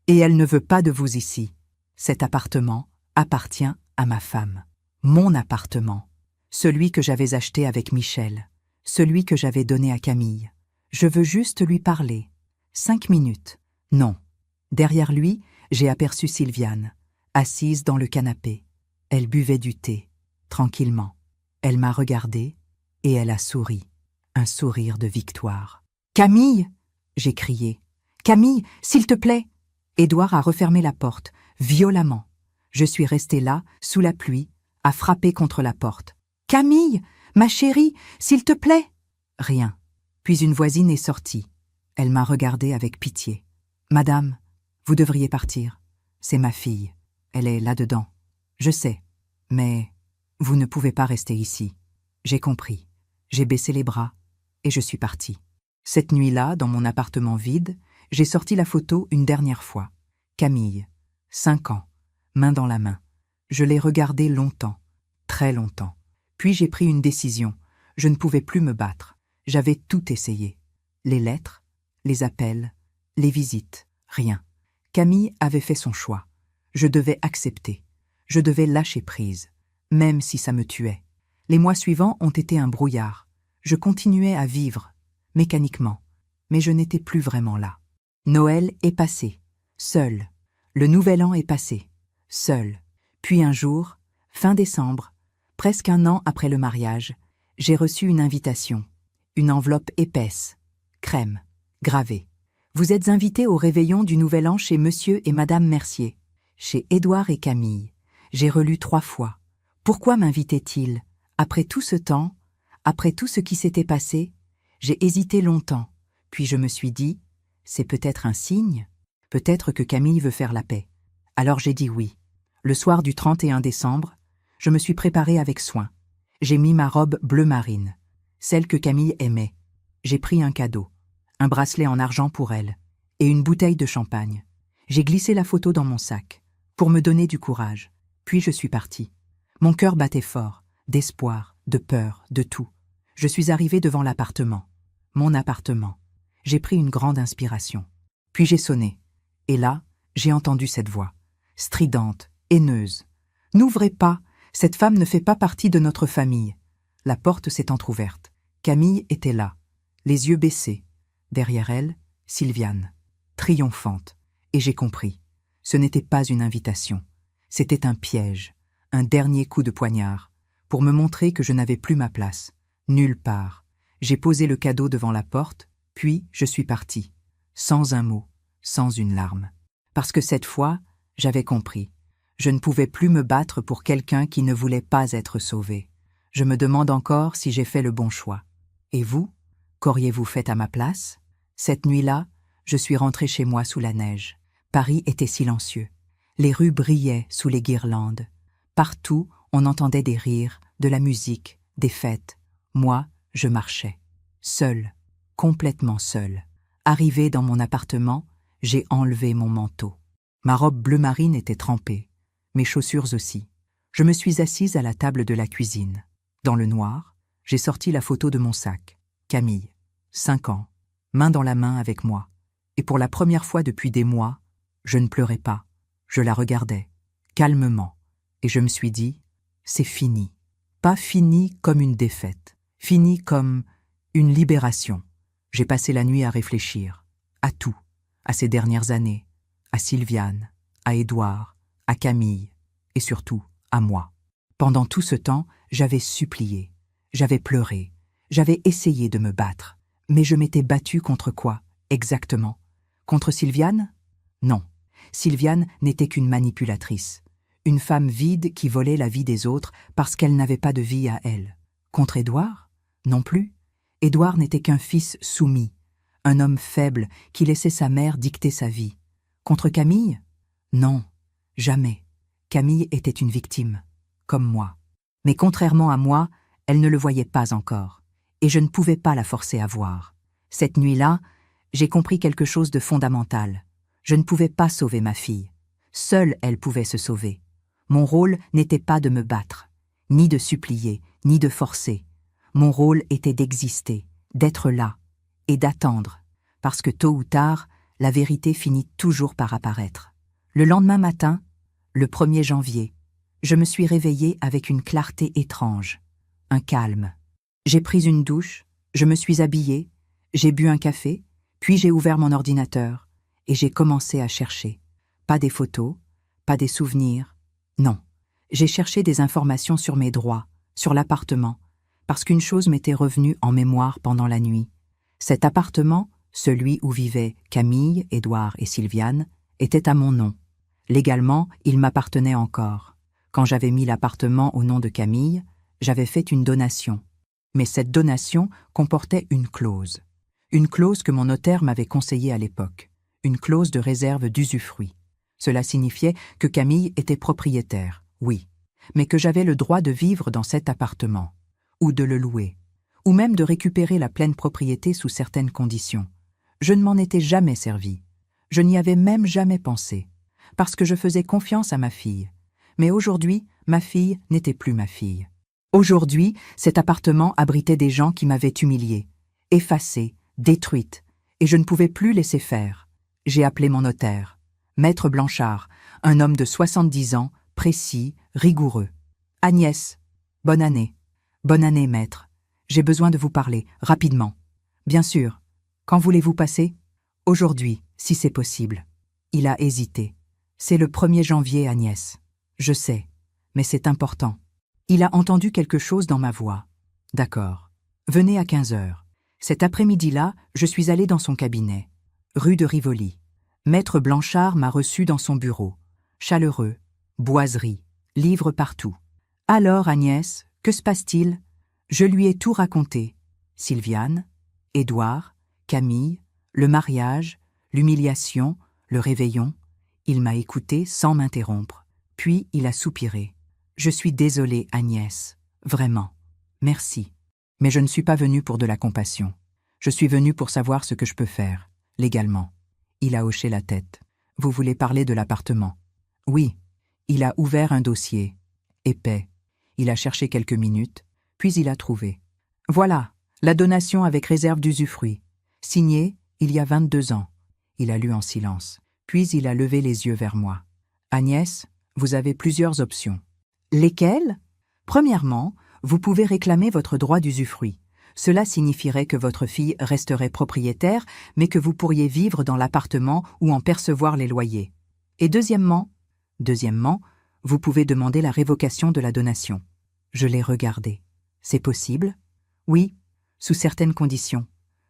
Et elle ne veut pas de vous ici. Cet appartement appartient à ma femme. Mon appartement. Celui que j'avais acheté avec Michel. Celui que j'avais donné à Camille. Je veux juste lui parler. 5 minutes. Non. Derrière lui, j'ai aperçu Sylviane, assise dans le canapé. Elle buvait du thé, tranquillement. Elle m'a regardée et elle a souri. Un sourire de victoire. « Camille !» j'ai crié. « Camille, s'il te plaît !» Édouard a refermé la porte, violemment. Je suis restée là, sous la pluie, à frapper contre la porte. « Camille, ma chérie, s'il te plaît !» Rien. Puis une voisine est sortie. Elle m'a regardée avec pitié. « Madame, vous devriez partir. C'est ma fille. Elle est là-dedans. Je sais. Mais vous ne pouvez pas rester ici. » J'ai compris. J'ai baissé les bras et je suis partie. Cette nuit-là, dans mon appartement vide, j'ai sorti la photo une dernière fois. Camille, 5 ans, main dans la main. Je l'ai regardée longtemps, très longtemps. Puis j'ai pris une décision. Je ne pouvais plus me battre. J'avais tout essayé. Les lettres, les appels, les visites, rien. Camille avait fait son choix. Je devais accepter. Je devais lâcher prise, même si ça me tuait. Les mois suivants ont été un brouillard. Je continuais à vivre, mécaniquement, mais je n'étais plus vraiment là. Noël est passé, seul. Le Nouvel An est passé, seul. Puis un jour, fin décembre, presque un an après le mariage, j'ai reçu une invitation. Une enveloppe épaisse, crème, gravée. Vous êtes invité au réveillon du Nouvel An chez Monsieur et Madame Mercier, chez Édouard et Camille. J'ai relu 3 fois. Pourquoi m'invitait-il? Après tout ce temps, après tout ce qui s'était passé, j'ai hésité longtemps. Puis je me suis dit, c'est peut-être un signe, peut-être que Camille veut faire la paix. Alors j'ai dit oui. Le soir du 31 décembre, je me suis préparée avec soin. J'ai mis ma robe bleu marine, celle que Camille aimait. J'ai pris un cadeau, un bracelet en argent pour elle, et une bouteille de champagne. J'ai glissé la photo dans mon sac, pour me donner du courage. Puis je suis partie. Mon cœur battait fort, d'espoir, de peur, de tout. Je suis arrivée devant l'appartement. Mon appartement. J'ai pris une grande inspiration. Puis j'ai sonné. Et là, j'ai entendu cette voix, stridente, haineuse. « N'ouvrez pas, cette femme ne fait pas partie de notre famille. » La porte s'est entr'ouverte. Camille était là, les yeux baissés. Derrière elle, Sylviane, triomphante. Et j'ai compris. Ce n'était pas une invitation. C'était un piège, un dernier coup de poignard, pour me montrer que je n'avais plus ma place, nulle part. J'ai posé le cadeau devant la porte, puis je suis partie, sans un mot, sans une larme. Parce que cette fois, j'avais compris. Je ne pouvais plus me battre pour quelqu'un qui ne voulait pas être sauvé. Je me demande encore si j'ai fait le bon choix. Et vous, qu'auriez-vous fait à ma place? Cette nuit-là, je suis rentrée chez moi sous la neige. Paris était silencieux. Les rues brillaient sous les guirlandes. Partout, on entendait des rires, de la musique, des fêtes. Moi, je marchais. Seule, complètement seule. Arrivée dans mon appartement, j'ai enlevé mon manteau. Ma robe bleu marine était trempée, mes chaussures aussi. Je me suis assise à la table de la cuisine. Dans le noir, j'ai sorti la photo de mon sac. Camille, 5 ans, main dans la main avec moi. Et pour la première fois depuis des mois, je ne pleurais pas. Je la regardais, calmement, et je me suis dit, c'est fini. Pas fini comme une défaite, fini comme une libération. J'ai passé la nuit à réfléchir, à tout, à ces dernières années, à Sylviane, à Édouard, à Camille, et surtout à moi. Pendant tout ce temps, j'avais supplié, j'avais pleuré, j'avais essayé de me battre. Mais je m'étais battue contre quoi, exactement? Contre Sylviane? Non. Sylviane n'était qu'une manipulatrice, une femme vide qui volait la vie des autres parce qu'elle n'avait pas de vie à elle. Contre Édouard? Non plus. Édouard n'était qu'un fils soumis, un homme faible qui laissait sa mère dicter sa vie. Contre Camille? Non, jamais. Camille était une victime, comme moi. Mais contrairement à moi, elle ne le voyait pas encore, et je ne pouvais pas la forcer à voir. Cette nuit-là, j'ai compris quelque chose de fondamental. Je ne pouvais pas sauver ma fille. Seule elle pouvait se sauver. Mon rôle n'était pas de me battre, ni de supplier, ni de forcer. Mon rôle était d'exister, d'être là, et d'attendre, parce que tôt ou tard, la vérité finit toujours par apparaître. Le lendemain matin, le 1er janvier, je me suis réveillée avec une clarté étrange, un calme. J'ai pris une douche, je me suis habillée, j'ai bu un café, puis j'ai ouvert mon ordinateur et j'ai commencé à chercher. Pas des photos, pas des souvenirs, non. J'ai cherché des informations sur mes droits, sur l'appartement, parce qu'une chose m'était revenue en mémoire pendant la nuit. Cet appartement, celui où vivaient Camille, Édouard et Sylviane, était à mon nom. Légalement, il m'appartenait encore. Quand j'avais mis l'appartement au nom de Camille, j'avais fait une donation. Mais cette donation comportait une clause. Une clause que mon notaire m'avait conseillée à l'époque. Une clause de réserve d'usufruit. Cela signifiait que Camille était propriétaire, oui, mais que j'avais le droit de vivre dans cet appartement, ou de le louer, ou même de récupérer la pleine propriété sous certaines conditions. Je ne m'en étais jamais servi. Je n'y avais même jamais pensé, parce que je faisais confiance à ma fille. Mais aujourd'hui, ma fille n'était plus ma fille. Aujourd'hui, cet appartement abritait des gens qui m'avaient humiliée, effacée, détruite, et je ne pouvais plus laisser faire. J'ai appelé mon notaire, Maître Blanchard, un homme de 70 ans, précis, rigoureux. Agnès, bonne année. Bonne année, maître. J'ai besoin de vous parler, rapidement. Bien sûr. Quand voulez-vous passer? Aujourd'hui, si c'est possible. Il a hésité. C'est le 1er janvier, Agnès. Je sais, mais c'est important. Il a entendu quelque chose dans ma voix. D'accord. Venez à 15 heures. Cet après-midi-là, je suis allé dans son cabinet, rue de Rivoli. Maître Blanchard m'a reçu dans son bureau. Chaleureux, boiserie, livres partout. Alors, Agnès, que se passe-t-il? Je lui ai tout raconté. Sylviane, Édouard, Camille, le mariage, l'humiliation, le réveillon. Il m'a écouté sans m'interrompre. Puis il a soupiré. Je suis désolée, Agnès. Vraiment. Merci. Mais je ne suis pas venue pour de la compassion. Je suis venue pour savoir ce que je peux faire, légalement. Il a hoché la tête. Vous voulez parler de l'appartement? Oui. Il a ouvert un dossier. Épais. Il a cherché quelques minutes, puis il a trouvé. Voilà, la donation avec réserve d'usufruit. Signée il y a 22 ans. Il a lu en silence. Puis il a levé les yeux vers moi. Agnès, vous avez plusieurs options. Lesquelles? Premièrement, vous pouvez réclamer votre droit d'usufruit. Cela signifierait que votre fille resterait propriétaire, mais que vous pourriez vivre dans l'appartement ou en percevoir les loyers. Et deuxièmement, vous pouvez demander la révocation de la donation. Je l'ai regardé. C'est possible? Oui, sous certaines conditions.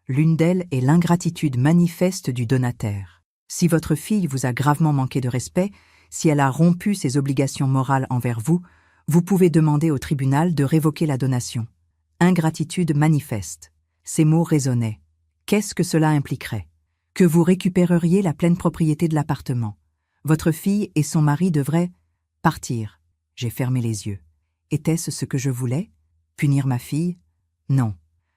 L'une d'elles est l'ingratitude manifeste du donataire. Si votre fille vous a gravement manqué de respect, si elle a rompu ses obligations morales envers vous, vous pouvez demander au tribunal de révoquer la donation. Ingratitude manifeste. Ces mots résonnaient. Qu'est-ce que cela impliquerait? Que vous récupéreriez la pleine propriété de l'appartement. Votre fille et son mari devraient partir. J'ai fermé les yeux. Était-ce ce que je voulais? Punir ma fille? Non,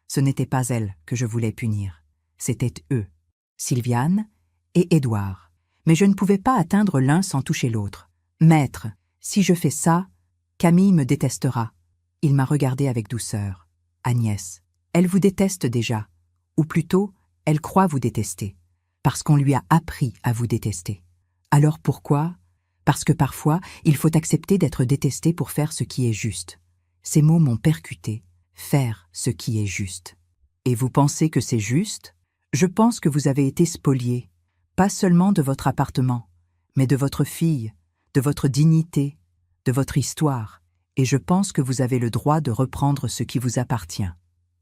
ce n'était pas elle que je voulais punir. C'était eux, Sylviane et Édouard. Mais je ne pouvais pas atteindre l'un sans toucher l'autre. Maître, si je fais ça, Camille me détestera. Il m'a regardé avec douceur. Agnès, elle vous déteste déjà. Ou plutôt, elle croit vous détester. Parce qu'on lui a appris à vous détester. Alors pourquoi? Parce que parfois, il faut accepter d'être détesté pour faire ce qui est juste. Ces mots m'ont percuté. Faire ce qui est juste. Et vous pensez que c'est juste? Je pense que vous avez été spolié, pas seulement de votre appartement, mais de votre fille, de votre dignité, de votre histoire, et je pense que vous avez le droit de reprendre ce qui vous appartient.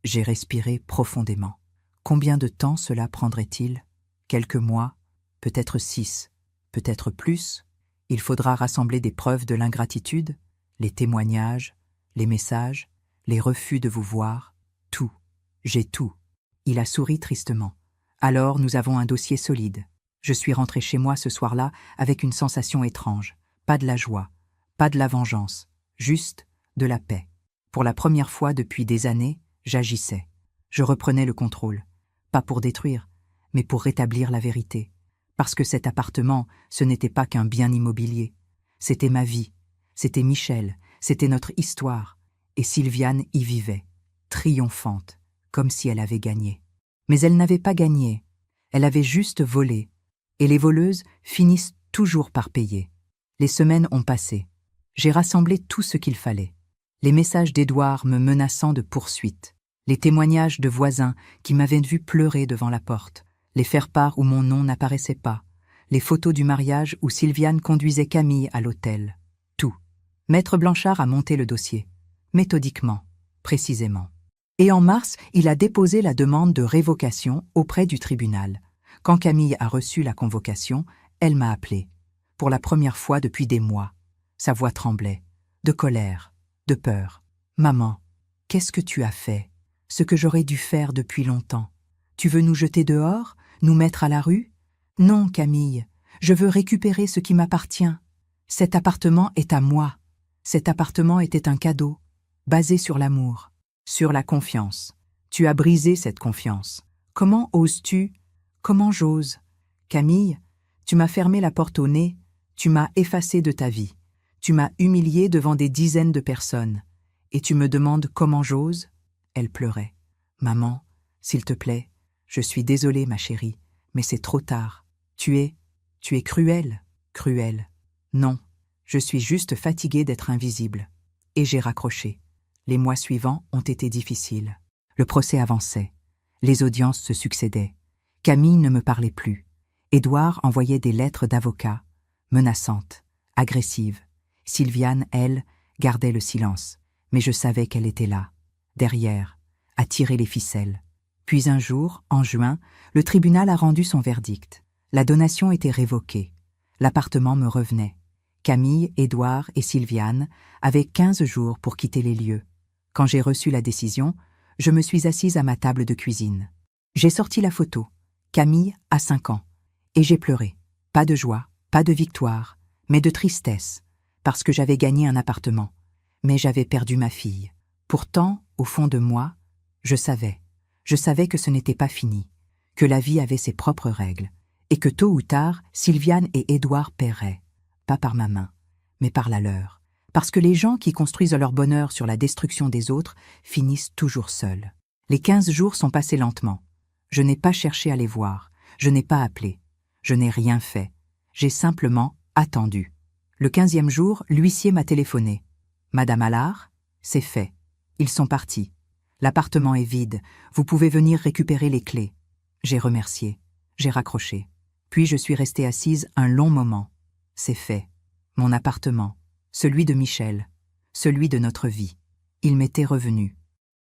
J'ai respiré profondément. Combien de temps cela prendrait-il? Quelques mois, peut-être 6, peut-être plus. Il faudra rassembler des preuves de l'ingratitude, les témoignages, les messages, les refus de vous voir, tout. J'ai tout. Il a souri tristement. Alors nous avons un dossier solide. Je suis rentré chez moi ce soir-là avec une sensation étrange. Pas de la joie, pas de la vengeance, juste de la paix. Pour la première fois depuis des années, j'agissais. Je reprenais le contrôle. Pas pour détruire, mais pour rétablir la vérité. Parce que cet appartement, ce n'était pas qu'un bien immobilier. C'était ma vie. C'était Michel. C'était notre histoire. Et Sylviane y vivait, triomphante, comme si elle avait gagné. Mais elle n'avait pas gagné, elle avait juste volé. Et les voleuses finissent toujours par payer. Les semaines ont passé. J'ai rassemblé tout ce qu'il fallait. Les messages d'Édouard me menaçant de poursuite, les témoignages de voisins qui m'avaient vu pleurer devant la porte, les faire-part où mon nom n'apparaissait pas, les photos du mariage où Sylviane conduisait Camille à l'hôtel. Tout. Maître Blanchard a monté le dossier. Méthodiquement, précisément. Et en mars, il a déposé la demande de révocation auprès du tribunal. Quand Camille a reçu la convocation, elle m'a appelé. Pour la première fois depuis des mois. Sa voix tremblait. De colère, de peur. « Maman, qu'est-ce que tu as fait? Ce que j'aurais dû faire depuis longtemps. Tu veux nous jeter dehors? Nous mettre à la rue? Non, Camille, je veux récupérer ce qui m'appartient. Cet appartement est à moi. Cet appartement était un cadeau. Basé sur l'amour, sur la confiance. Tu as brisé cette confiance. Comment oses-tu? Comment j'ose? Camille, tu m'as fermé la porte au nez, tu m'as effacé de ta vie. Tu m'as humilié devant des dizaines de personnes. Et tu me demandes comment j'ose ?» Elle pleurait. « Maman, s'il te plaît, je suis désolée, ma chérie, mais c'est trop tard. Tu es cruelle, cruelle. Non, je suis juste fatiguée d'être invisible. » Et j'ai raccroché. Les mois suivants ont été difficiles. Le procès avançait. Les audiences se succédaient. Camille ne me parlait plus. Édouard envoyait des lettres d'avocat, menaçantes, agressives. Sylviane, elle, gardait le silence. Mais je savais qu'elle était là, derrière, à tirer les ficelles. Puis un jour, en juin, le tribunal a rendu son verdict. La donation était révoquée. L'appartement me revenait. Camille, Édouard et Sylviane avaient 15 jours pour quitter les lieux. Quand j'ai reçu la décision, je me suis assise à ma table de cuisine. J'ai sorti la photo. Camille a 5 ans. Et j'ai pleuré. Pas de joie, pas de victoire, mais de tristesse, parce que j'avais gagné un appartement. Mais j'avais perdu ma fille. Pourtant, au fond de moi, je savais que ce n'était pas fini, que la vie avait ses propres règles, et que tôt ou tard, Sylviane et Édouard paieraient, pas par ma main, mais par la leur, parce que les gens qui construisent leur bonheur sur la destruction des autres finissent toujours seuls. Les 15 jours sont passés lentement. Je n'ai pas cherché à les voir, je n'ai pas appelé, je n'ai rien fait, j'ai simplement attendu. Le 15e jour, l'huissier m'a téléphoné. « Madame Allard, c'est fait. Ils sont partis. L'appartement est vide. Vous pouvez venir récupérer les clés. » J'ai remercié. J'ai raccroché. Puis je suis restée assise un long moment. C'est fait. Mon appartement. Celui de Michel. Celui de notre vie. Il m'était revenu.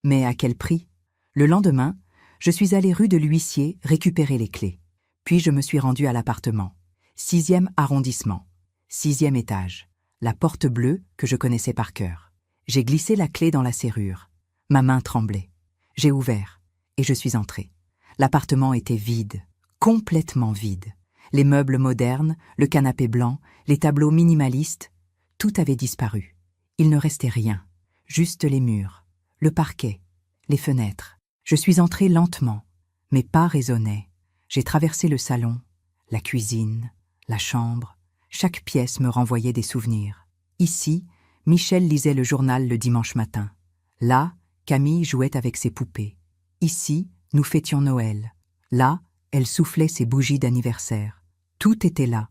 Mais à quel prix? Le lendemain, je suis allée rue de l'Huissier récupérer les clés. Puis je me suis rendue à l'appartement. 6e arrondissement. 6e étage. La porte bleue que je connaissais par cœur. J'ai glissé la clé dans la serrure. Ma main tremblait. J'ai ouvert et je suis entrée. L'appartement était vide, complètement vide. Les meubles modernes, le canapé blanc, les tableaux minimalistes, tout avait disparu. Il ne restait rien, juste les murs, le parquet, les fenêtres. Je suis entrée lentement. Mes pas résonnaient. J'ai traversé le salon, la cuisine, la chambre. Chaque pièce me renvoyait des souvenirs. Ici, Michel lisait le journal le dimanche matin. Là, Camille jouait avec ses poupées. Ici, nous fêtions Noël. Là, elle soufflait ses bougies d'anniversaire. Tout était là,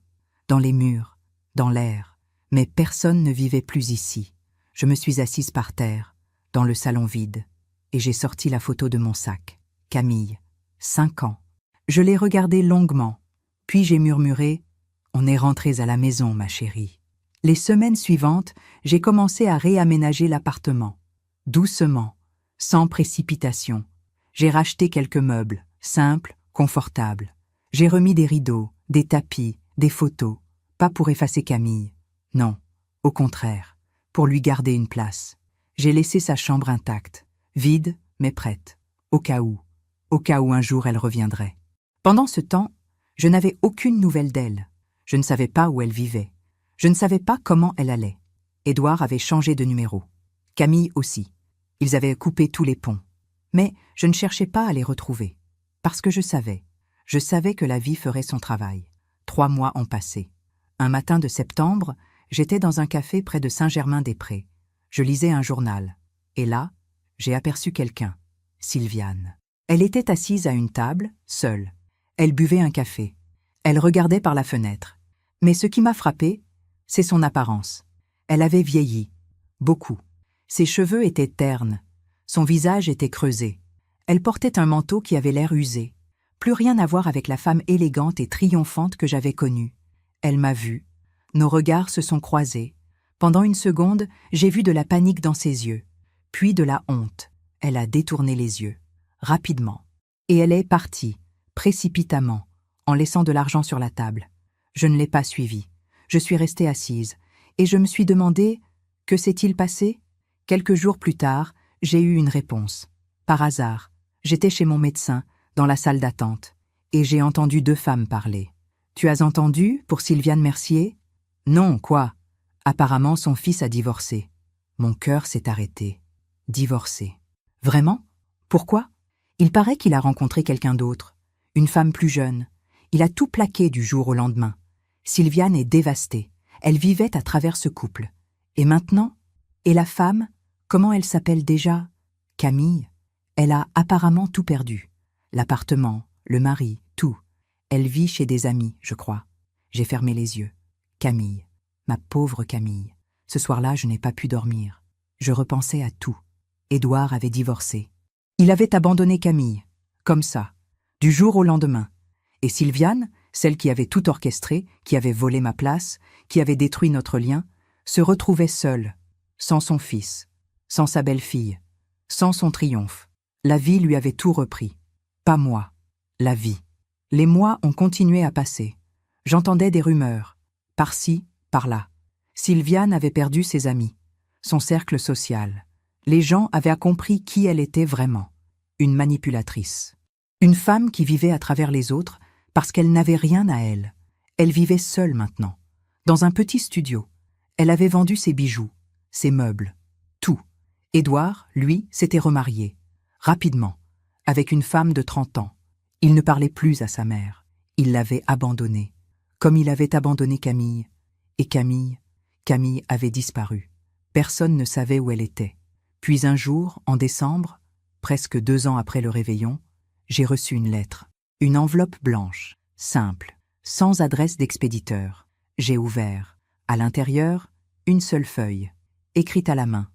dans les murs, dans l'air. Mais personne ne vivait plus ici. Je me suis assise par terre, dans le salon vide, et j'ai sorti la photo de mon sac. Camille, 5 ans. Je l'ai regardée longuement, puis j'ai murmuré « On est rentrés à la maison, ma chérie ». Les semaines suivantes, j'ai commencé à réaménager l'appartement. Doucement, sans précipitation. J'ai racheté quelques meubles, simples, confortables. J'ai remis des rideaux, des tapis, des photos, pas pour effacer Camille. Non, au contraire, pour lui garder une place. J'ai laissé sa chambre intacte, vide mais prête, au cas où un jour elle reviendrait. Pendant ce temps, je n'avais aucune nouvelle d'elle. Je ne savais pas où elle vivait. Je ne savais pas comment elle allait. Édouard avait changé de numéro. Camille aussi. Ils avaient coupé tous les ponts. Mais je ne cherchais pas à les retrouver. Parce que je savais que la vie ferait son travail. 3 mois ont passé. Un matin de septembre, j'étais dans un café près de Saint-Germain-des-Prés. Je lisais un journal. Et là, j'ai aperçu quelqu'un. Sylviane. Elle était assise à une table, seule. Elle buvait un café. Elle regardait par la fenêtre. Mais ce qui m'a frappé, c'est son apparence. Elle avait vieilli. Beaucoup. Ses cheveux étaient ternes. Son visage était creusé. Elle portait un manteau qui avait l'air usé. Plus rien à voir avec la femme élégante et triomphante que j'avais connue. Elle m'a vue. Nos regards se sont croisés. Pendant une seconde, j'ai vu de la panique dans ses yeux. Puis de la honte. Elle a détourné les yeux. Rapidement. Et elle est partie, précipitamment, en laissant de l'argent sur la table. Je ne l'ai pas suivie. Je suis restée assise. Et je me suis demandé, que s'est-il passé? Quelques jours plus tard, j'ai eu une réponse. Par hasard, j'étais chez mon médecin, dans la salle d'attente, et j'ai entendu 2 femmes parler. « Tu as entendu, pour Sylviane Mercier ?»« Non, quoi ? Apparemment, son fils a divorcé. » Mon cœur s'est arrêté. Divorcé. Vraiment? Pourquoi? Il paraît qu'il a rencontré quelqu'un d'autre, une femme plus jeune. Il a tout plaqué du jour au lendemain. Sylviane est dévastée. Elle vivait à travers ce couple. Et maintenant? Et la femme? Comment elle s'appelle déjà? Camille. Elle a apparemment tout perdu. L'appartement, le mari, tout. Elle vit chez des amis, je crois. J'ai fermé les yeux. Camille. Ma pauvre Camille. Ce soir-là, je n'ai pas pu dormir. Je repensais à tout. Édouard avait divorcé. Il avait abandonné Camille. Comme ça. Du jour au lendemain. Et Sylviane, celle qui avait tout orchestré, qui avait volé ma place, qui avait détruit notre lien, se retrouvait seule, sans son fils, sans sa belle-fille, sans son triomphe. La vie lui avait tout repris. Pas moi. La vie. Les mois ont continué à passer. J'entendais des rumeurs, par-ci, par-là. Sylviane avait perdu ses amis, son cercle social. Les gens avaient compris qui elle était vraiment. Une manipulatrice. Une femme qui vivait à travers les autres parce qu'elle n'avait rien à elle. Elle vivait seule maintenant, dans un petit studio. Elle avait vendu ses bijoux, ses meubles, tout. Édouard, lui, s'était remarié, rapidement, avec une femme de 30 ans. Il ne parlait plus à sa mère. Il l'avait abandonnée, comme il avait abandonné Camille. Et Camille avait disparu. Personne ne savait où elle était. Puis un jour, en décembre, presque 2 ans après le réveillon, j'ai reçu une lettre. Une enveloppe blanche, simple, sans adresse d'expéditeur. J'ai ouvert. À l'intérieur, une seule feuille, écrite à la main.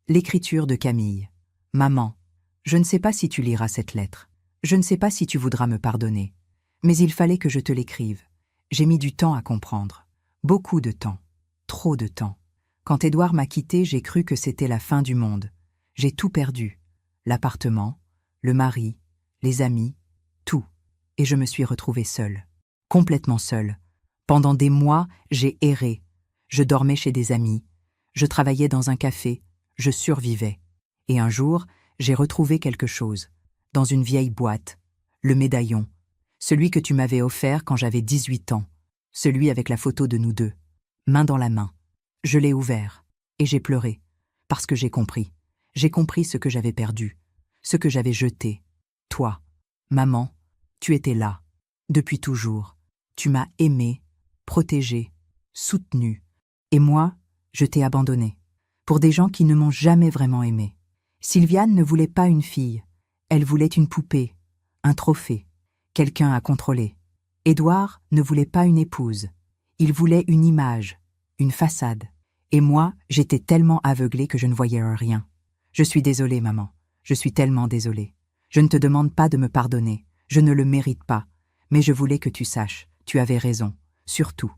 L'écriture de Camille. Maman, je ne sais pas si tu liras cette lettre. Je ne sais pas si tu voudras me pardonner. Mais il fallait que je te l'écrive. J'ai mis du temps à comprendre. Beaucoup de temps. Trop de temps. Quand Édouard m'a quitté, j'ai cru que c'était la fin du monde. J'ai tout perdu. L'appartement, le mari, les amis, tout. Et je me suis retrouvée seule. Complètement seule. Pendant des mois, j'ai erré. Je dormais chez des amis. Je travaillais dans un café. Je survivais. Et un jour, j'ai retrouvé quelque chose. Dans une vieille boîte. Le médaillon. Celui que tu m'avais offert quand j'avais 18 ans. Celui avec la photo de nous deux. Main dans la main. Je l'ai ouvert. Et j'ai pleuré. Parce que j'ai compris. J'ai compris ce que j'avais perdu. Ce que j'avais jeté. Toi. Maman. Tu étais là. Depuis toujours. Tu m'as aimé, protégé, soutenu. Et moi, je t'ai abandonné. Pour des gens qui ne m'ont jamais vraiment aimé. Sylviane ne voulait pas une fille. Elle voulait une poupée, un trophée, quelqu'un à contrôler. Édouard ne voulait pas une épouse. Il voulait une image, une façade. Et moi, j'étais tellement aveuglée que je ne voyais rien. Je suis désolée, maman. Je suis tellement désolée. Je ne te demande pas de me pardonner. Je ne le mérite pas. Mais je voulais que tu saches, tu avais raison, surtout.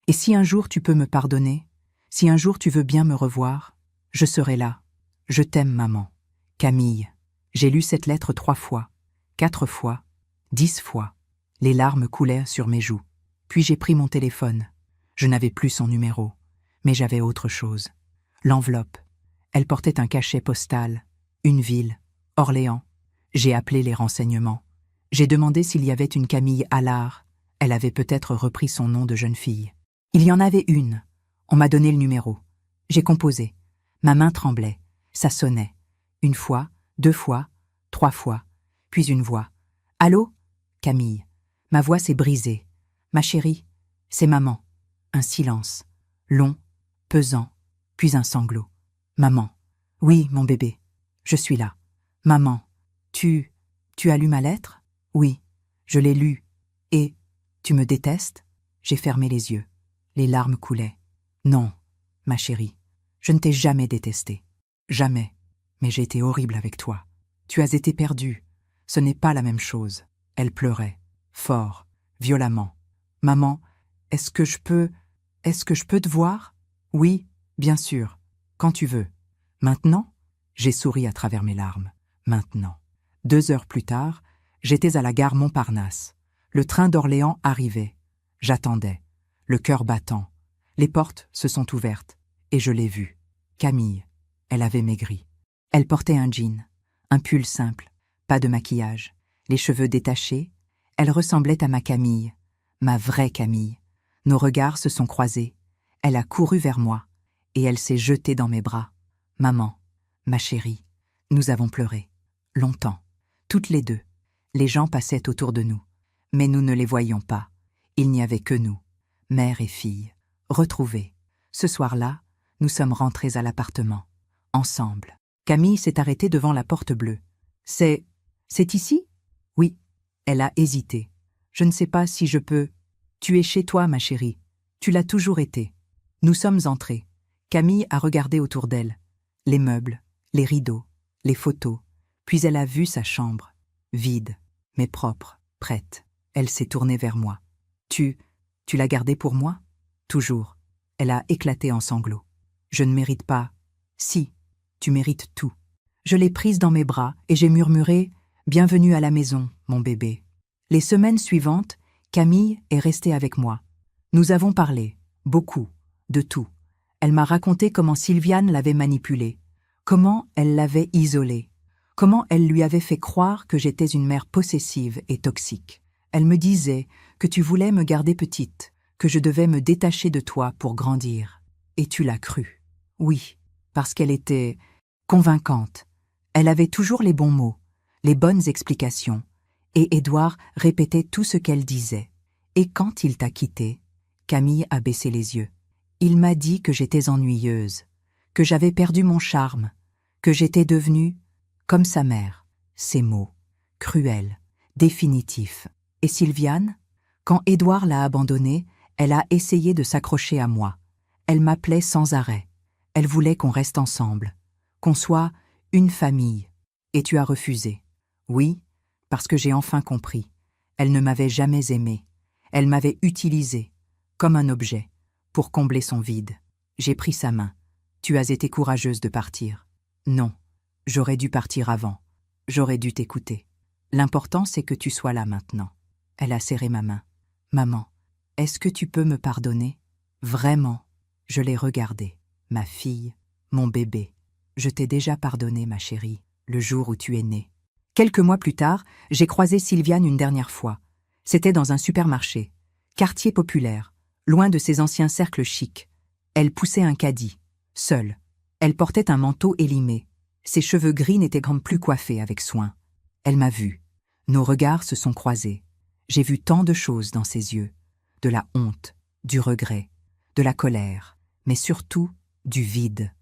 Et si un jour tu peux me pardonner, si un jour tu veux bien me revoir, je serai là. Je t'aime, maman. Camille. J'ai lu cette lettre 3 fois, 4 fois, 10 fois. Les larmes coulèrent sur mes joues. Puis j'ai pris mon téléphone. Je n'avais plus son numéro, mais j'avais autre chose. L'enveloppe. Elle portait un cachet postal, une ville, Orléans. J'ai appelé les renseignements. J'ai demandé s'il y avait une Camille Allard. Elle avait peut-être repris son nom de jeune fille. Il y en avait une. On m'a donné le numéro. J'ai composé. Ma main tremblait. Ça sonnait. 1 fois, 2 fois, 3 fois. Puis une voix. « Allô ? Camille. » Ma voix s'est brisée. « Ma chérie, c'est maman. » Un silence. Long, pesant, puis un sanglot. « Maman. »« Oui, mon bébé. Je suis là. »« Maman. » Tu as lu ma lettre ? » ?»« Oui, je l'ai lue. Et tu me détestes ?» J'ai fermé les yeux. Les larmes coulaient. « Non, ma chérie. Je ne t'ai jamais détestée. Jamais. Mais j'ai été horrible avec toi. Tu as été perdue. Ce n'est pas la même chose. » Elle pleurait. Fort, violemment. « Maman, est-ce que je peux te voir ? » ?»« Oui, bien sûr. Quand tu veux. »« Maintenant ?» J'ai souri à travers mes larmes. Maintenant. 2 heures plus tard, j'étais à la gare Montparnasse. Le train d'Orléans arrivait. J'attendais, le cœur battant. Les portes se sont ouvertes, et je l'ai vue. Camille. Elle avait maigri. Elle portait un jean, un pull simple, pas de maquillage, les cheveux détachés. Elle ressemblait à ma Camille, ma vraie Camille. Nos regards se sont croisés. Elle a couru vers moi, et elle s'est jetée dans mes bras. Maman, ma chérie, nous avons pleuré. Longtemps. Toutes les deux. Les gens passaient autour de nous. Mais nous ne les voyions pas. Il n'y avait que nous, mère et fille, retrouvés. Ce soir-là, nous sommes rentrés à l'appartement, ensemble. Camille s'est arrêtée devant la porte bleue. C'est ici? Oui. Elle a hésité. Je ne sais pas si je peux. Tu es chez toi, ma chérie. Tu l'as toujours été. Nous sommes entrés. Camille a regardé autour d'elle. Les meubles, les rideaux, les photos. Puis elle a vu sa chambre. Vide, mais propre, prête. Elle s'est tournée vers moi. Tu l'as gardée pour moi? Toujours. Elle a éclaté en sanglots. Je ne mérite pas. Si, tu mérites tout. Je l'ai prise dans mes bras et j'ai murmuré « Bienvenue à la maison, mon bébé ». Les semaines suivantes, Camille est restée avec moi. Nous avons parlé, beaucoup, de tout. Elle m'a raconté comment Sylviane l'avait manipulée, comment elle l'avait isolée, comment elle lui avait fait croire que j'étais une mère possessive et toxique. Elle me disait que tu voulais me garder petite, que je devais me détacher de toi pour grandir. Et tu l'as cru. Oui, parce qu'elle était convaincante. Elle avait toujours les bons mots, les bonnes explications, et Édouard répétait tout ce qu'elle disait. Et quand il t'a quittée, Camille a baissé les yeux. Il m'a dit que j'étais ennuyeuse, que j'avais perdu mon charme, que j'étais devenue comme sa mère. Ces mots, cruels, définitifs. Et Sylviane? Quand Édouard l'a abandonnée, elle a essayé de s'accrocher à moi. Elle m'appelait sans arrêt. Elle voulait qu'on reste ensemble, qu'on soit une famille. Et tu as refusé. Oui, parce que j'ai enfin compris. Elle ne m'avait jamais aimée. Elle m'avait utilisée, comme un objet, pour combler son vide. J'ai pris sa main. Tu as été courageuse de partir. Non, j'aurais dû partir avant. J'aurais dû t'écouter. L'important, c'est que tu sois là maintenant. Elle a serré ma main. Maman, est-ce que tu peux me pardonner? Vraiment? Je l'ai regardée. Ma fille, mon bébé. Je t'ai déjà pardonné, ma chérie, le jour où tu es née. Quelques mois plus tard, j'ai croisé Sylviane une dernière fois. C'était dans un supermarché, quartier populaire, loin de ses anciens cercles chics. Elle poussait un caddie, seule. Elle portait un manteau élimé. Ses cheveux gris n'étaient plus coiffés avec soin. Elle m'a vue. Nos regards se sont croisés. J'ai vu tant de choses dans ses yeux. De la honte, du regret, de la colère, mais surtout du vide.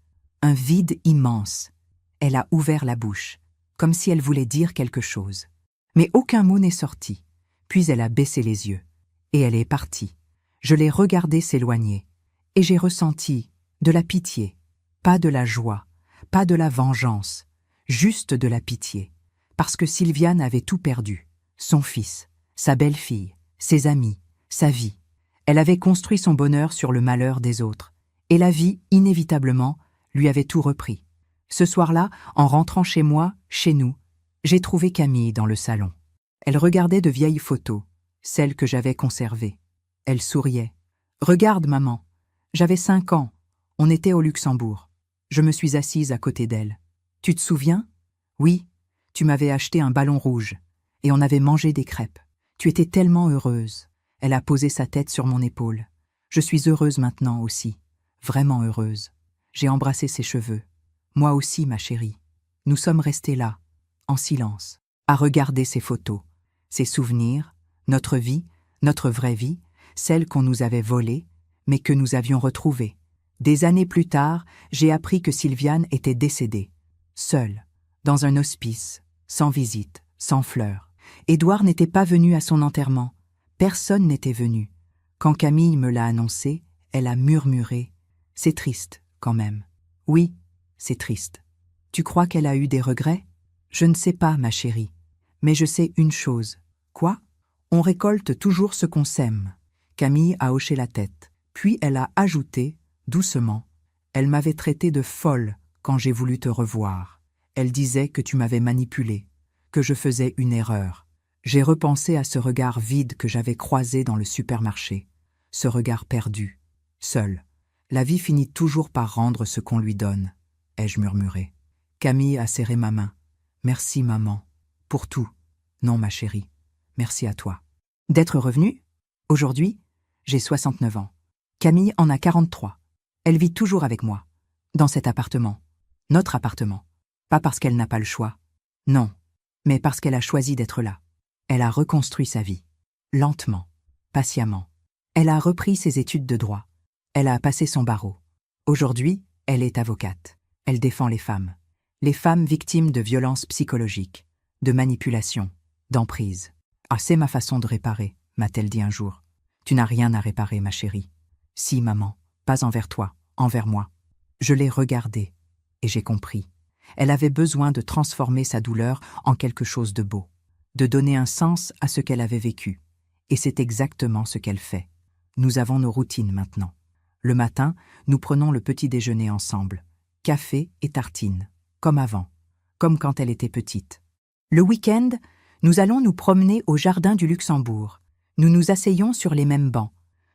Un vide immense. Elle a ouvert la bouche, comme si elle voulait dire quelque chose. Mais aucun mot n'est sorti. Puis elle a baissé les yeux. Et elle est partie. Je l'ai regardée s'éloigner. Et j'ai ressenti de la pitié. Pas de la joie, pas de la vengeance. Juste de la pitié. Parce que Sylviane avait tout perdu. Son fils, sa belle-fille, ses amis, sa vie. Elle avait construit son bonheur sur le malheur des autres. Et la vie, inévitablement, lui avait tout repris. Ce soir-là, en rentrant chez moi, chez nous, j'ai trouvé Camille dans le salon. Elle regardait de vieilles photos, celles que j'avais conservées. Elle souriait. « Regarde, maman. J'avais 5 ans. On était au Luxembourg. Je me suis assise à côté d'elle. Tu te souviens? Oui, tu m'avais acheté un ballon rouge. Et on avait mangé des crêpes. Tu étais tellement heureuse. » Elle a posé sa tête sur mon épaule. Je suis heureuse maintenant aussi. Vraiment heureuse. J'ai embrassé ses cheveux. Moi aussi, ma chérie. Nous sommes restés là, en silence, à regarder ces photos, ces souvenirs, notre vie, notre vraie vie, celle qu'on nous avait volée, mais que nous avions retrouvée. Des années plus tard, j'ai appris que Sylviane était décédée, seule, dans un hospice, sans visite, sans fleurs. Édouard n'était pas venu à son enterrement. Personne n'était venu. Quand Camille me l'a annoncé, elle a murmuré « C'est triste, quand même. » Oui, c'est triste. Tu crois qu'elle a eu des regrets? Je ne sais pas, ma chérie. Mais je sais une chose. Quoi? On récolte toujours ce qu'on sème. Camille a hoché la tête. Puis elle a ajouté, doucement, « Elle m'avait traité de folle quand j'ai voulu te revoir. Elle disait que tu m'avais manipulée, que je faisais une erreur. » J'ai repensé à ce regard vide que j'avais croisé dans le supermarché. Ce regard perdu, seul. La vie finit toujours par rendre ce qu'on lui donne, ai-je murmuré. Camille a serré ma main. Merci, maman. Pour tout. Non, ma chérie. Merci à toi. D'être revenue? Aujourd'hui, j'ai 69 ans. Camille en a 43. Elle vit toujours avec moi. Dans cet appartement. Notre appartement. Pas parce qu'elle n'a pas le choix. Non. Mais parce qu'elle a choisi d'être là. Elle a reconstruit sa vie. Lentement. Patiemment. Elle a repris ses études de droit. Elle a passé son barreau. Aujourd'hui, elle est avocate. Elle défend les femmes. Les femmes victimes de violences psychologiques, de manipulation, d'emprise. Ah, c'est ma façon de réparer, m'a-t-elle dit un jour. Tu n'as rien à réparer, ma chérie. Si, maman, pas envers toi, envers moi. Je l'ai regardée, et j'ai compris. Elle avait besoin de transformer sa douleur en quelque chose de beau, de donner un sens à ce qu'elle avait vécu. Et c'est exactement ce qu'elle fait. Nous avons nos routines maintenant. Le matin, nous prenons le petit déjeuner ensemble. Café et tartines, comme avant, comme quand elle était petite. Le week-end, nous allons nous promener au jardin du Luxembourg. Nous nous asseyons sur les mêmes bancs.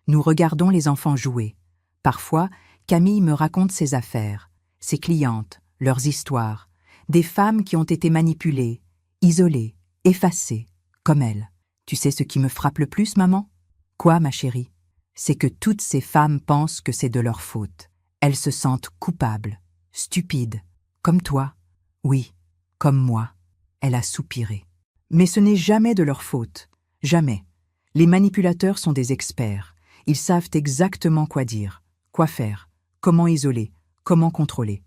Nous regardons les enfants jouer. Parfois, Camille me raconte ses affaires, ses clientes, leurs histoires, des femmes qui ont été manipulées, isolées, effacées, comme elle. Tu sais ce qui me frappe le plus, maman? Quoi, ma chérie? C'est que toutes ces femmes pensent que c'est de leur faute. Elles se sentent coupables, stupides, comme toi. Oui, comme moi. Elle a soupiré. Mais ce n'est jamais de leur faute. Jamais. Les manipulateurs sont des experts. Ils savent exactement quoi dire, quoi faire, comment isoler, comment contrôler.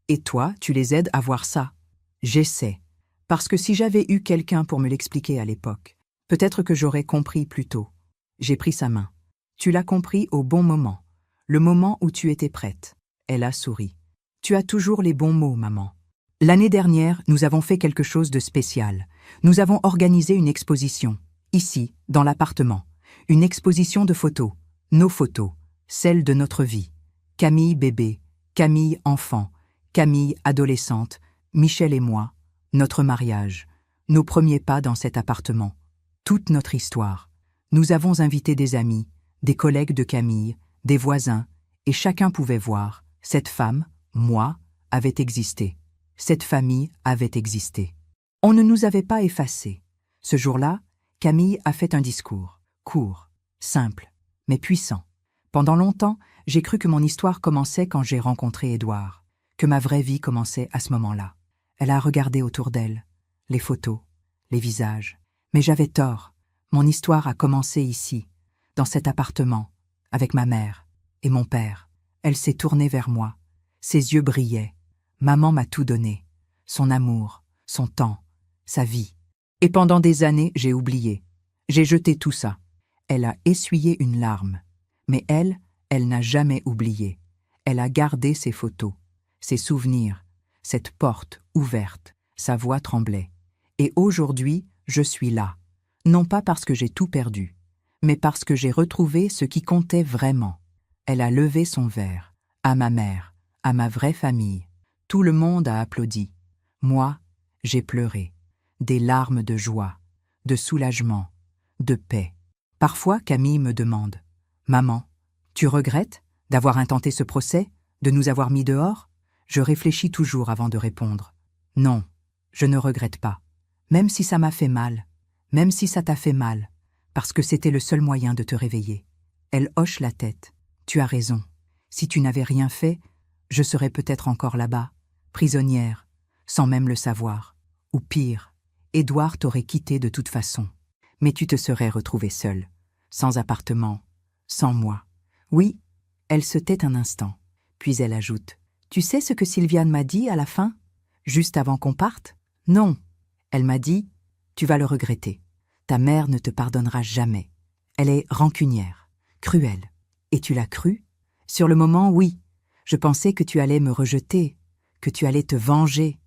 Et toi, tu les aides à voir ça. J'essaie. Parce que si j'avais eu quelqu'un pour me l'expliquer à l'époque, peut-être que j'aurais compris plus tôt. J'ai pris sa main. Tu l'as compris au bon moment, le moment où tu étais prête. Elle a souri. Tu as toujours les bons mots, maman. L'année dernière, nous avons fait quelque chose de spécial. Nous avons organisé une exposition, ici, dans l'appartement. Une exposition de photos, nos photos, celles de notre vie. Camille bébé, Camille enfant, Camille adolescente, Michel et moi, notre mariage, nos premiers pas dans cet appartement, toute notre histoire. Nous avons invité des amis, des collègues de Camille, des voisins, et chacun pouvait voir, cette femme, moi, avait existé. Cette famille avait existé. On ne nous avait pas effacés. Ce jour-là, Camille a fait un discours, court, simple, mais puissant. Pendant longtemps, j'ai cru que mon histoire commençait quand j'ai rencontré Édouard, que ma vraie vie commençait à ce moment-là. Elle a regardé autour d'elle, les photos, les visages. Mais j'avais tort. Mon histoire a commencé ici, dans cet appartement, avec ma mère et mon père. Elle s'est tournée vers moi. Ses yeux brillaient. Maman m'a tout donné. Son amour, son temps, sa vie. Et pendant des années, j'ai oublié. J'ai jeté tout ça. Elle a essuyé une larme. Mais elle n'a jamais oublié. Elle a gardé ses photos, ses souvenirs, cette porte ouverte. Sa voix tremblait. Et aujourd'hui, je suis là. Non pas parce que j'ai tout perdu, mais parce que j'ai retrouvé ce qui comptait vraiment. Elle a levé son verre, à ma mère, à ma vraie famille. Tout le monde a applaudi. Moi, j'ai pleuré. Des larmes de joie, de soulagement, de paix. Parfois, Camille me demande « Maman, tu regrettes d'avoir intenté ce procès, de nous avoir mis dehors ?» Je réfléchis toujours avant de répondre. Non, je ne regrette pas. Même si ça m'a fait mal, même si ça t'a fait mal, parce que c'était le seul moyen de te réveiller. Elle hoche la tête. Tu as raison. Si tu n'avais rien fait, je serais peut-être encore là-bas, prisonnière, sans même le savoir. Ou pire, Édouard t'aurait quitté de toute façon. Mais tu te serais retrouvée seule, sans appartement, sans moi. Oui, elle se tait un instant, puis elle ajoute « Tu sais ce que Sylviane m'a dit à la fin, juste avant qu'on parte ?» Non, elle m'a dit « Tu vas le regretter. Ta mère ne te pardonnera jamais. Elle est rancunière, cruelle. Et tu l'as cru ? Sur le moment, oui. Je pensais que tu allais me rejeter, que tu allais te venger.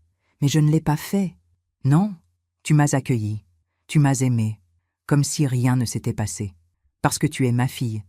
Mais je ne l'ai pas fait. Non, tu m'as accueilli, tu m'as aimé, comme si rien ne s'était passé. Parce que tu es ma fille,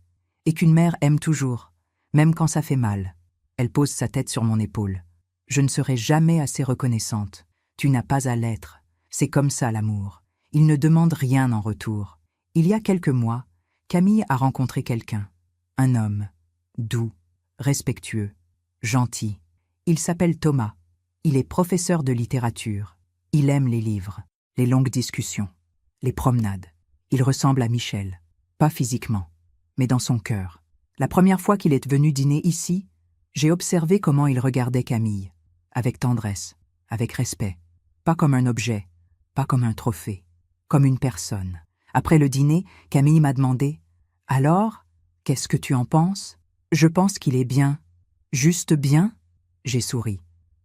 et qu'une mère aime toujours, même quand ça fait mal. Elle pose sa tête sur mon épaule. Je ne serai jamais assez reconnaissante. Tu n'as pas à l'être. C'est comme ça l'amour. Il ne demande rien en retour. Il y a quelques mois, Camille a rencontré quelqu'un. Un homme, doux, respectueux, gentil. Il s'appelle Thomas. Il est professeur de littérature. Il aime les livres, les longues discussions, les promenades. Il ressemble à Michel. Pas physiquement, mais dans son cœur. La première fois qu'il est venu dîner ici, j'ai observé comment il regardait Camille, avec tendresse, avec respect, pas comme un objet, pas comme un trophée, comme une personne. Après le dîner, Camille m'a demandé « Alors, qu'est-ce que tu en penses ?» « Je pense qu'il est bien. » « Juste bien ?» J'ai souri.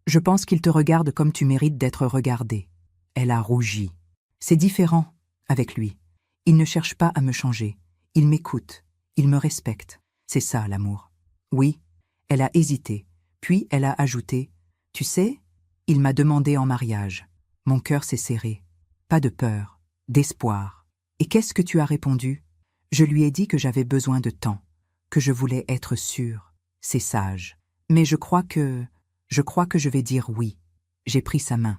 Je pense qu'il te regarde comme tu mérites d'être regardé. Elle a rougi. C'est différent avec lui. Il ne cherche pas à me changer. Il m'écoute. Il me respecte. C'est ça, l'amour. Oui, elle a hésité. Puis elle a ajouté « Tu sais, il m'a demandé en mariage. » Mon cœur s'est serré. Pas de peur, d'espoir. Et qu'est-ce que tu as répondu? Je lui ai dit que j'avais besoin de temps, que je voulais être sûre. C'est sage. Mais je crois que je vais dire oui. J'ai pris sa main.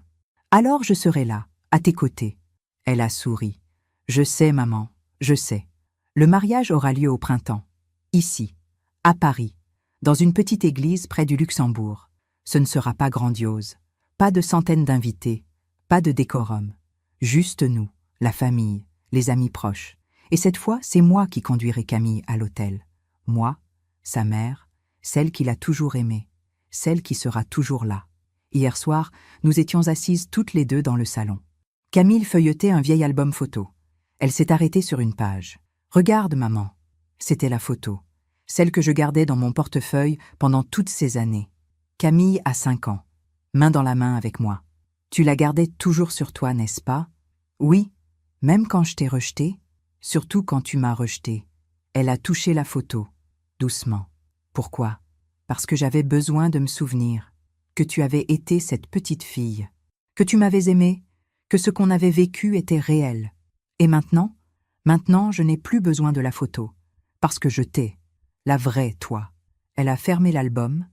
Alors je serai là, à tes côtés. Elle a souri. Je sais, maman, je sais. Le mariage aura lieu au printemps. Ici, à Paris, dans une petite église près du Luxembourg. Ce ne sera pas grandiose. Pas de centaines d'invités. Pas de décorum. Juste nous, la famille, les amis proches. Et cette fois, c'est moi qui conduirai Camille à l'hôtel. Moi, sa mère, celle qu'il a toujours aimée, celle qui sera toujours là. Hier soir, nous étions assises toutes les deux dans le salon. Camille feuilletait un vieil album photo. Elle s'est arrêtée sur une page. « Regarde, maman. » C'était la photo, celle que je gardais dans mon portefeuille pendant toutes ces années. Camille a 5 ans, main dans la main avec moi. Tu la gardais toujours sur toi, n'est-ce pas? Oui, même quand je t'ai rejetée, surtout quand tu m'as rejetée. Elle a touché la photo, doucement. Pourquoi? Parce que j'avais besoin de me souvenir que tu avais été cette petite fille, que tu m'avais aimée, que ce qu'on avait vécu était réel. Et maintenant, je n'ai plus besoin de la photo, parce que je t'ai, la vraie toi. Elle a fermé l'album,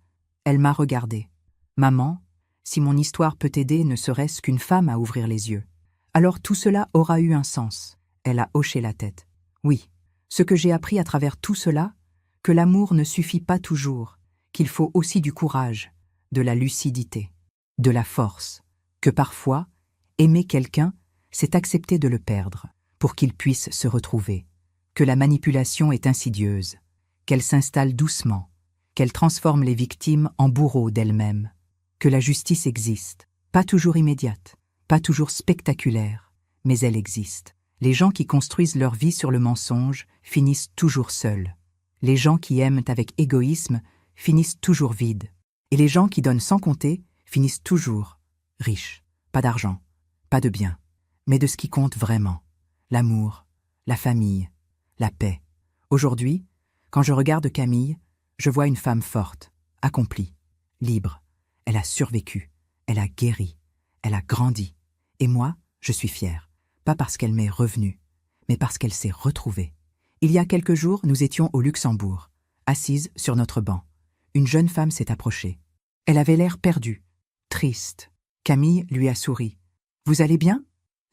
elle m'a regardée. Maman, si mon histoire peut t'aider, ne serait-ce qu'une femme à ouvrir les yeux, alors tout cela aura eu un sens. Elle a hoché la tête. Oui, ce que j'ai appris à travers tout cela, que l'amour ne suffit pas toujours, qu'il faut aussi du courage, de la lucidité, de la force, que parfois, aimer quelqu'un, c'est accepter de le perdre, pour qu'il puisse se retrouver, que la manipulation est insidieuse, qu'elle s'installe doucement, qu'elle transforme les victimes en bourreaux d'elles-mêmes, que la justice existe, pas toujours immédiate, pas toujours spectaculaire, mais elle existe. Les gens qui construisent leur vie sur le mensonge finissent toujours seuls. Les gens qui aiment avec égoïsme finissent toujours vides. Et les gens qui donnent sans compter finissent toujours riches. Pas d'argent, pas de biens, mais de ce qui compte vraiment. L'amour, la famille, la paix. Aujourd'hui, quand je regarde Camille, je vois une femme forte, accomplie, libre. Elle a survécu, elle a guéri, elle a grandi. Et moi, je suis fière, pas parce qu'elle m'est revenue, mais parce qu'elle s'est retrouvée. Il y a quelques jours, nous étions au Luxembourg, assises sur notre banc. Une jeune femme s'est approchée. Elle avait l'air perdue, triste. Camille lui a souri. « Vous allez bien ?»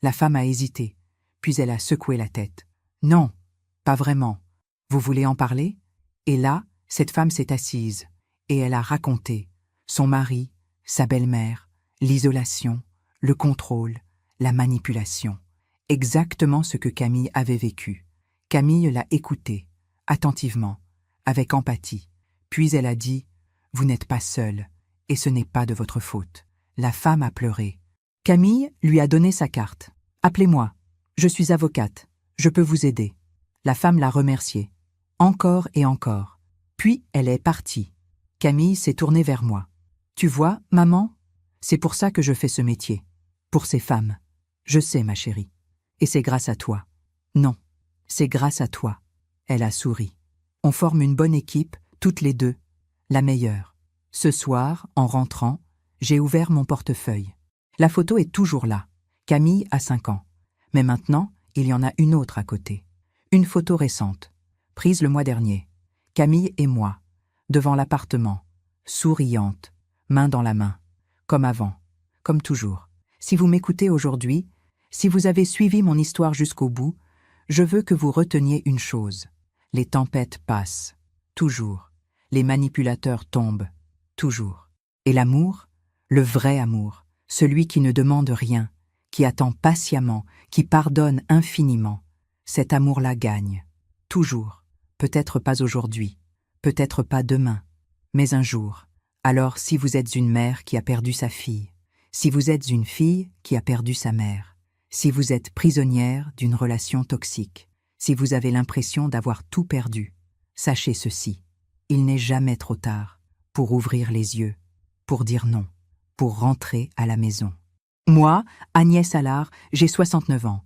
La femme a hésité, puis elle a secoué la tête. « Non, pas vraiment. Vous voulez en parler ?» Et là, cette femme s'est assise, et elle a raconté son mari, sa belle-mère, l'isolation, le contrôle, la manipulation. Exactement ce que Camille avait vécu. Camille l'a écoutée, attentivement, avec empathie. Puis elle a dit « Vous n'êtes pas seule, et ce n'est pas de votre faute. » La femme a pleuré. Camille lui a donné sa carte. « Appelez-moi, je suis avocate, je peux vous aider. » La femme l'a remerciée, encore et encore. Puis elle est partie. Camille s'est tournée vers moi. « Tu vois, maman, c'est pour ça que je fais ce métier. Pour ces femmes. Je sais, ma chérie. Et c'est grâce à toi. » « Non, c'est grâce à toi. » Elle a souri. « On forme une bonne équipe, toutes les deux, la meilleure. » Ce soir, en rentrant, j'ai ouvert mon portefeuille. La photo est toujours là. Camille a 5 ans. Mais maintenant, il y en a une autre à côté. Une photo récente, prise le mois dernier. Camille et moi, devant l'appartement, souriante, main dans la main, comme avant, comme toujours. Si vous m'écoutez aujourd'hui, si vous avez suivi mon histoire jusqu'au bout, je veux que vous reteniez une chose. Les tempêtes passent, toujours. Les manipulateurs tombent, toujours. Et l'amour, le vrai amour, celui qui ne demande rien, qui attend patiemment, qui pardonne infiniment, cet amour-là gagne, toujours. Peut-être pas aujourd'hui, peut-être pas demain, mais un jour. Alors si vous êtes une mère qui a perdu sa fille, si vous êtes une fille qui a perdu sa mère, si vous êtes prisonnière d'une relation toxique, si vous avez l'impression d'avoir tout perdu, sachez ceci, il n'est jamais trop tard pour ouvrir les yeux, pour dire non, pour rentrer à la maison. Moi, Agnès Allard, j'ai 69 ans.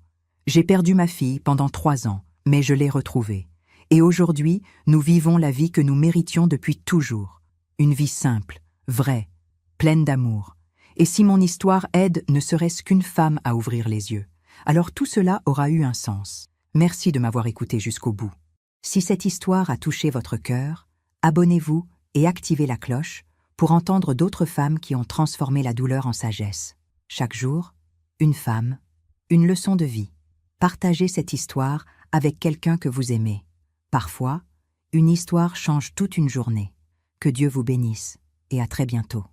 J'ai perdu ma fille pendant 3 ans, mais je l'ai retrouvée. Et aujourd'hui, nous vivons la vie que nous méritions depuis toujours. Une vie simple, vraie, pleine d'amour. Et si mon histoire aide ne serait-ce qu'une femme à ouvrir les yeux, alors tout cela aura eu un sens. Merci de m'avoir écouté jusqu'au bout. Si cette histoire a touché votre cœur, abonnez-vous et activez la cloche pour entendre d'autres femmes qui ont transformé la douleur en sagesse. Chaque jour, une femme, une leçon de vie. Partagez cette histoire avec quelqu'un que vous aimez. Parfois, une histoire change toute une journée. Que Dieu vous bénisse et à très bientôt.